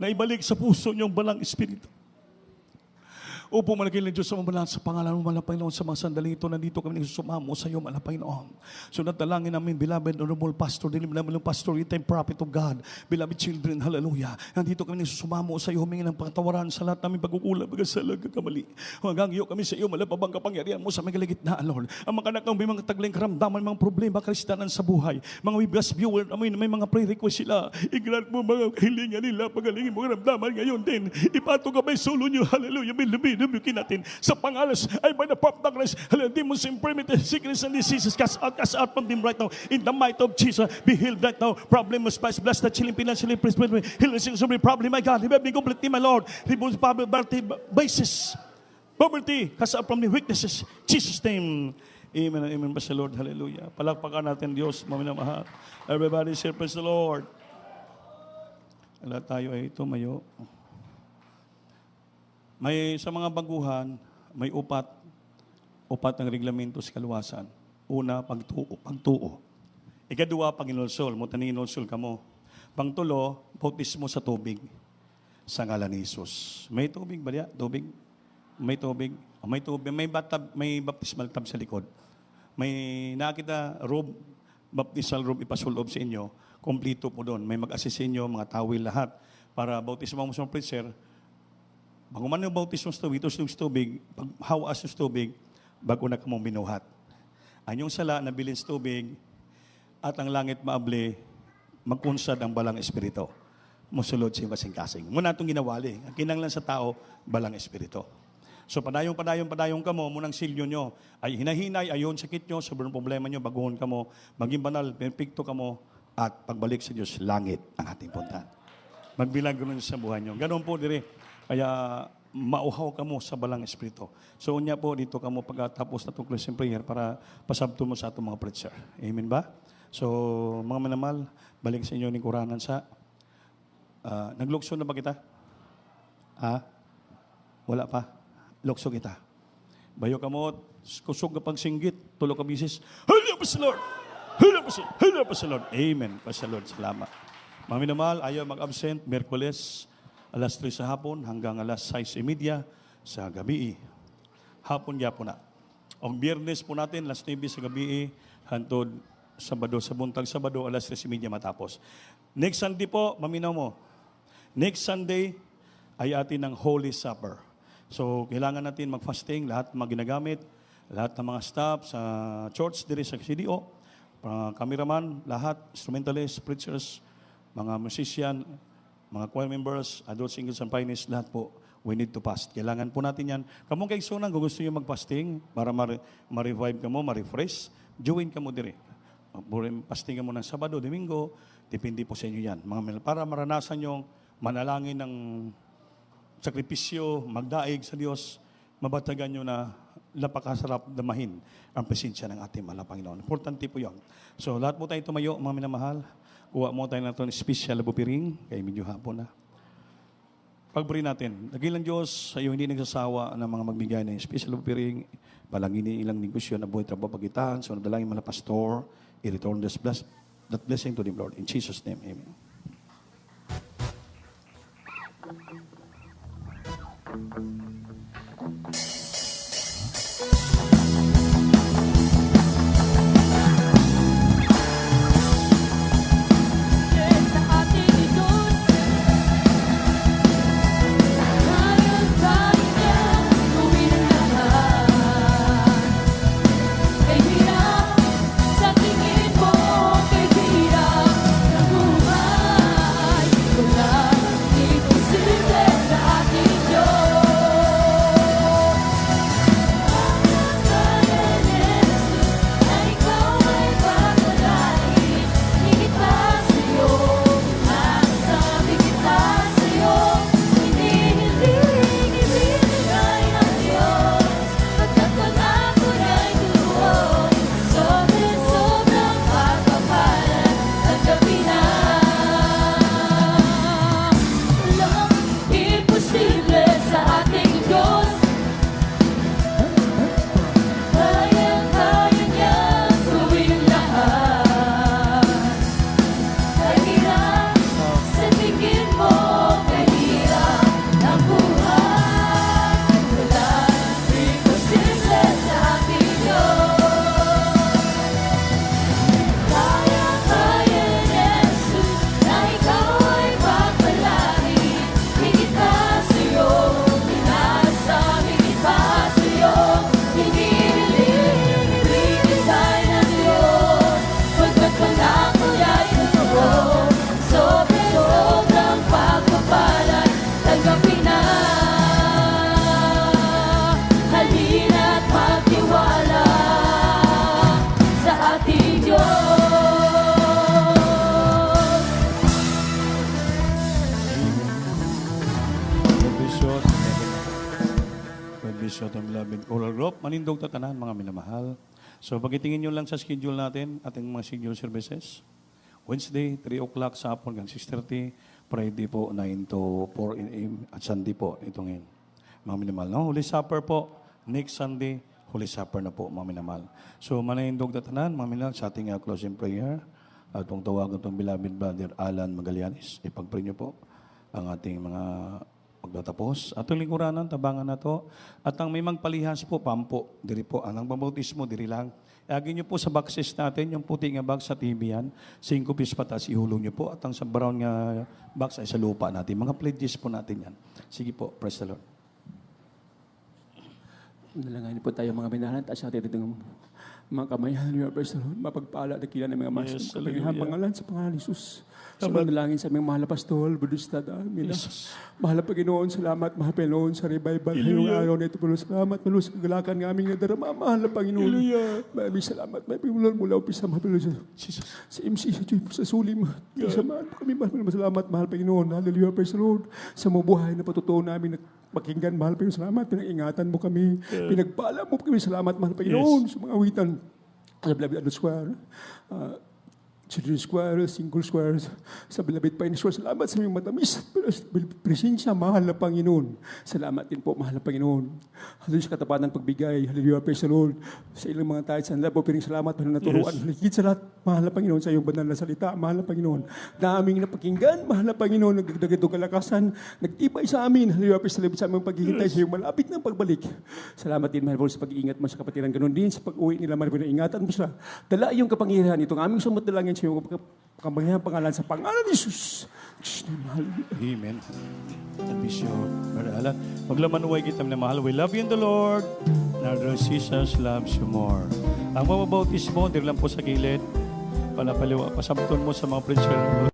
na ibalik sa puso nyo ang balang Espiritu. Opo, malaking Diyos sa mamalaan sa pangalan mo, mahal na Panginoon, sa mga sandaling ito, nandito kami nagsusumamo sa iyo, mahal na Panginoon. So natalangin namin, beloved, honorable pastor, dilim namin ng pastor, time prophet of God, beloved children, hallelujah. Nandito kami nagsusumamo sa iyo, humingi ng pangatawaran sa lahat namin pagkukulang, pagkasalag, kakamali. Hanggang iyo kami sa iyo, malapabang kapangyarihan mo sa may kaligitnaan, Lord. Ang mga anak may mga tagling karamdaman, mga problema, kalistanan sa buhay. Mga webcast viewer, may mga prayer request sila. I-grant mo mga kahilingan nila, pagalingin mo karamdaman ngayon din. Ipatong ka may solo nyo, hallelujah, nabukin natin sa pangalas ay by the power of darkness, demons, infirmity, sickness and diseases, cast out from them right now in the might of Jesus. Be healed right now. Problem of spice, bless the chilling financially, healing sins every problem, my God. Remember me completely, my Lord. Remove poverty, basis, poverty, cast out from the weaknesses. Jesus' name. Amen and amen. Bless the Lord. Hallelujah. Palakpakan natin Diyos, maminamahal. Everybody say, praise the Lord. Lahat tayo ay tumayo. May sa mga baguhan, may upat upat ng reglamento sa kaluwasan. Una, pagtuo. Ikadua, Panginoonsol. Mutaninonsol ka mo. Pangtulo, bautismo sa tubig. Sa ngalan ni Jesus. May tubig ba diya? Tubig? May tubig. May tubig. May bathtub, may baptismal tub sa likod. May nakita robe, baptismal robe ipasulob sa inyo. Kompleto po doon. May mag-assist sa inyo, mga tawil lahat. Para bautismo mo sa preacher, bago man yung bautismo sa tubig, ito sa tubig, pag hawas sa tubig, bago na ka mong binuhat. Anyong sala na bilin sa tubig, at ang langit maable, magkunsad ang balang espiritu. Musulod sa kasing-kasing. Muna itong ginawali. Ang kinanglan sa tao, balang espiritu. So padayong ka mo, munang silyo nyo, ay hinahinay, ayon sakit nyo, sobrang problema nyo, baguhon ka mo, maging banal, perfecto ka mo, at pagbalik sa Diyos, langit ang ating puntahan. Magbilang ganun sa buhay nyo. Ganun po, dire. Kaya mauhaw ka mo sa balang espiritu. So unya po, dito ka mo pagkatapos na itong closing prayer para pasabto mo sa itong mga preacher. Amen ba? So, mga manamal, balik sa inyo ng kuranan sa naglukso na ba kita? Wala pa. Lukso kita. Bayo ka mo, kusog ka pagsinggit, tulo ka bisis. Hala pa sa Lord! Hala pa sa Lord! Amen. Pa sa Lord. Salamat. Mga minamahal, ayaw mag-absent, Merkules, alas 3 sa hapon hanggang alas 6:30 sa gabi. Hapon na. O Biyernes po natin, alas 9 sa gabi, hantod Sabado, sa buntag Sabado, alas 3:30 matapos. Next Sunday po, maminaw mo. Next Sunday ay atin ang Holy Supper. So, kailangan natin mag-fasting, lahat mga ginagamit, lahat ng mga staff sa church, diri sa CDO, cameraman, lahat, instrumentalists, preachers, mga musician, mga choir members, adult singles and pioneers, lahat po, we need to fast. Kailangan po natin yan. Kamong kaigsunan, kung gusto nyo mag-fasting, para ma-revive ka mo, ma-refresh, join ka mo diri. Fasting ka mo ng Sabado, Domingo, depende po sa inyo yan. Para maranasan yung manalangin ng sakripisyo, magdaig sa Diyos, mabatagan nyo na napakasarap damahin ang presensya ng ating mahal na Panginoon. Importante po yun. So, lahat po tayo tumayo, mga minamahal. Kuha mo tayo na ito ng special bupiring, kaya medyo hapon na. Pagburi natin, dakilang Diyos, sa iyo hindi nagsasawa ng mga magbigay ng special bupiring, palangin ilang negosyo na buhay trabaho pagitan, so nadalangin mga pastor, i-return that blessing to the Lord. In Jesus' name, amen. Sa ating Diyos, kaya niya gawin ang lahat. Kay hirap sa tingin mo, kay hirap ng buhay, walang imposible sa ating Diyos. Kaya ni Jesus na ikaw ay pagpalain, higit pa sa'yo, masasabi kita sa'yo, hindi ibinigay ng Diyos, pagkat pangako niya'y tuon, sobrang pagpapalan, tanggapin na. Walang imposible sa ating Diyos. Kaya niya gawin lahat. Kahirap sa tingin mo, kahirap ng buhay, walang imposible sa ating Diyos. Kaya ni Jesus na ikaw ay pagpalain, higit pa sa'yo, inaasam, higit pa sa'yo, hindi ibinigay ng Diyos, pagkat pangako niya'y totoo, sobrang pagpapalan, tanggapin na. Halina't magtiwala sa ating Diyos. God bless you, ating beloved oral group. Manindog tatanan, mga minamahal. So, pagkitingin nyo lang sa schedule natin, ating mga schedule services. Wednesday, 3 o'clock sa hapon hanggang 6:30. Friday po, 9 to 4 a.m. At Sunday po, ito ngayon. Mga minamahal. No? Holy Supper po, next Sunday, Holy Supper na po, mga minamahal. So, manahindog na tanan, mga minamahal, sa ating closing prayer. At kung tawagan itong beloved brother Alan Magallanes, ipag-pray niyo po ang ating mga magtatapos. At ang lingkuranan, tabangan na to. At ang may magpalihas po, pampo, diri po, ang bautismo, diri lang. Iagin niyo po sa boxes natin, yung puti nga box sa TV yan, 5 pies patas, ihulong niyo po. At ang sa brown nga box ay sa lupa natin. Mga pledges po natin yan. Sige po, praise the Lord. Nalanganin po tayo mga minahan at sa atin itong mga kamayan ni Praise the Lord, mapagpala na kila ng mga mas Yes, kapangyarihan hallelujah. pangalan sa pangalan ni Jesus. Sa mga dalangin sa aming mahal na pastol, Budista, amin. Mahal na Panginoon, salamat, mahal Panginoon sa revival. Ngayong araw na ito, Panginoon, salamat, Panginoon, sa kagalakan ng aming nadarama, mahal na Panginoon. Maraming salamat, may Panginoon, mula upisa, mahal Panginoon, sa MC, sa Diyos, sa sulim, sa mahal kami, mahal salamat, mahal Panginoon, hallelujah, praise the Lord, sa mga buhay na patutuo namin, pakinggan, mahal Panginoon, salamat, pinag-ingatan mo kami, pinagbala mo kami, salamat, mahal Panginoon, sa mga awitan, sa Beloved Adult Square, Children's Square, Single Square, sa Beloved Pine Square. Salamat sa inyong matamis. Presensya, mahal na Panginoon. Salamat din po, mahal na Panginoon. Hallelujah sa katapatan ng pagbigay. Hallelujah, praise the Lord. Sa ilang mga tayo, sa nila po, piring salamat, mahal na naturuan. Higit sa lahat, mahal na Panginoon, sa iyong banal na salita, mahal na Panginoon. Daming napakinggan, mahal na Panginoon, nagdagdag itong kalakasan, nagtibay sa amin. Hallelujah, praise the Lord, sa aming paghihintay sa iyong malapit ng pagbalik. Salamat din, mahal po, sa pag-iingat mo sa kapatiran. Ganon din, sa pag-uwi nila, mahal po, ingatan mo sila. Dala iyong kapangyarihan, itong aming sumot na lang sa iyong kapangyarihan pangalan sa pangalan ni Jesus. Amen. God bless you, Brother Alan. Maglaman uway kita minamahal. We love you in the Lord. And our Lord Jesus loves you more. Ang mababautismo, diri lang po sa gilid. Pasamton mo sa mga preacher.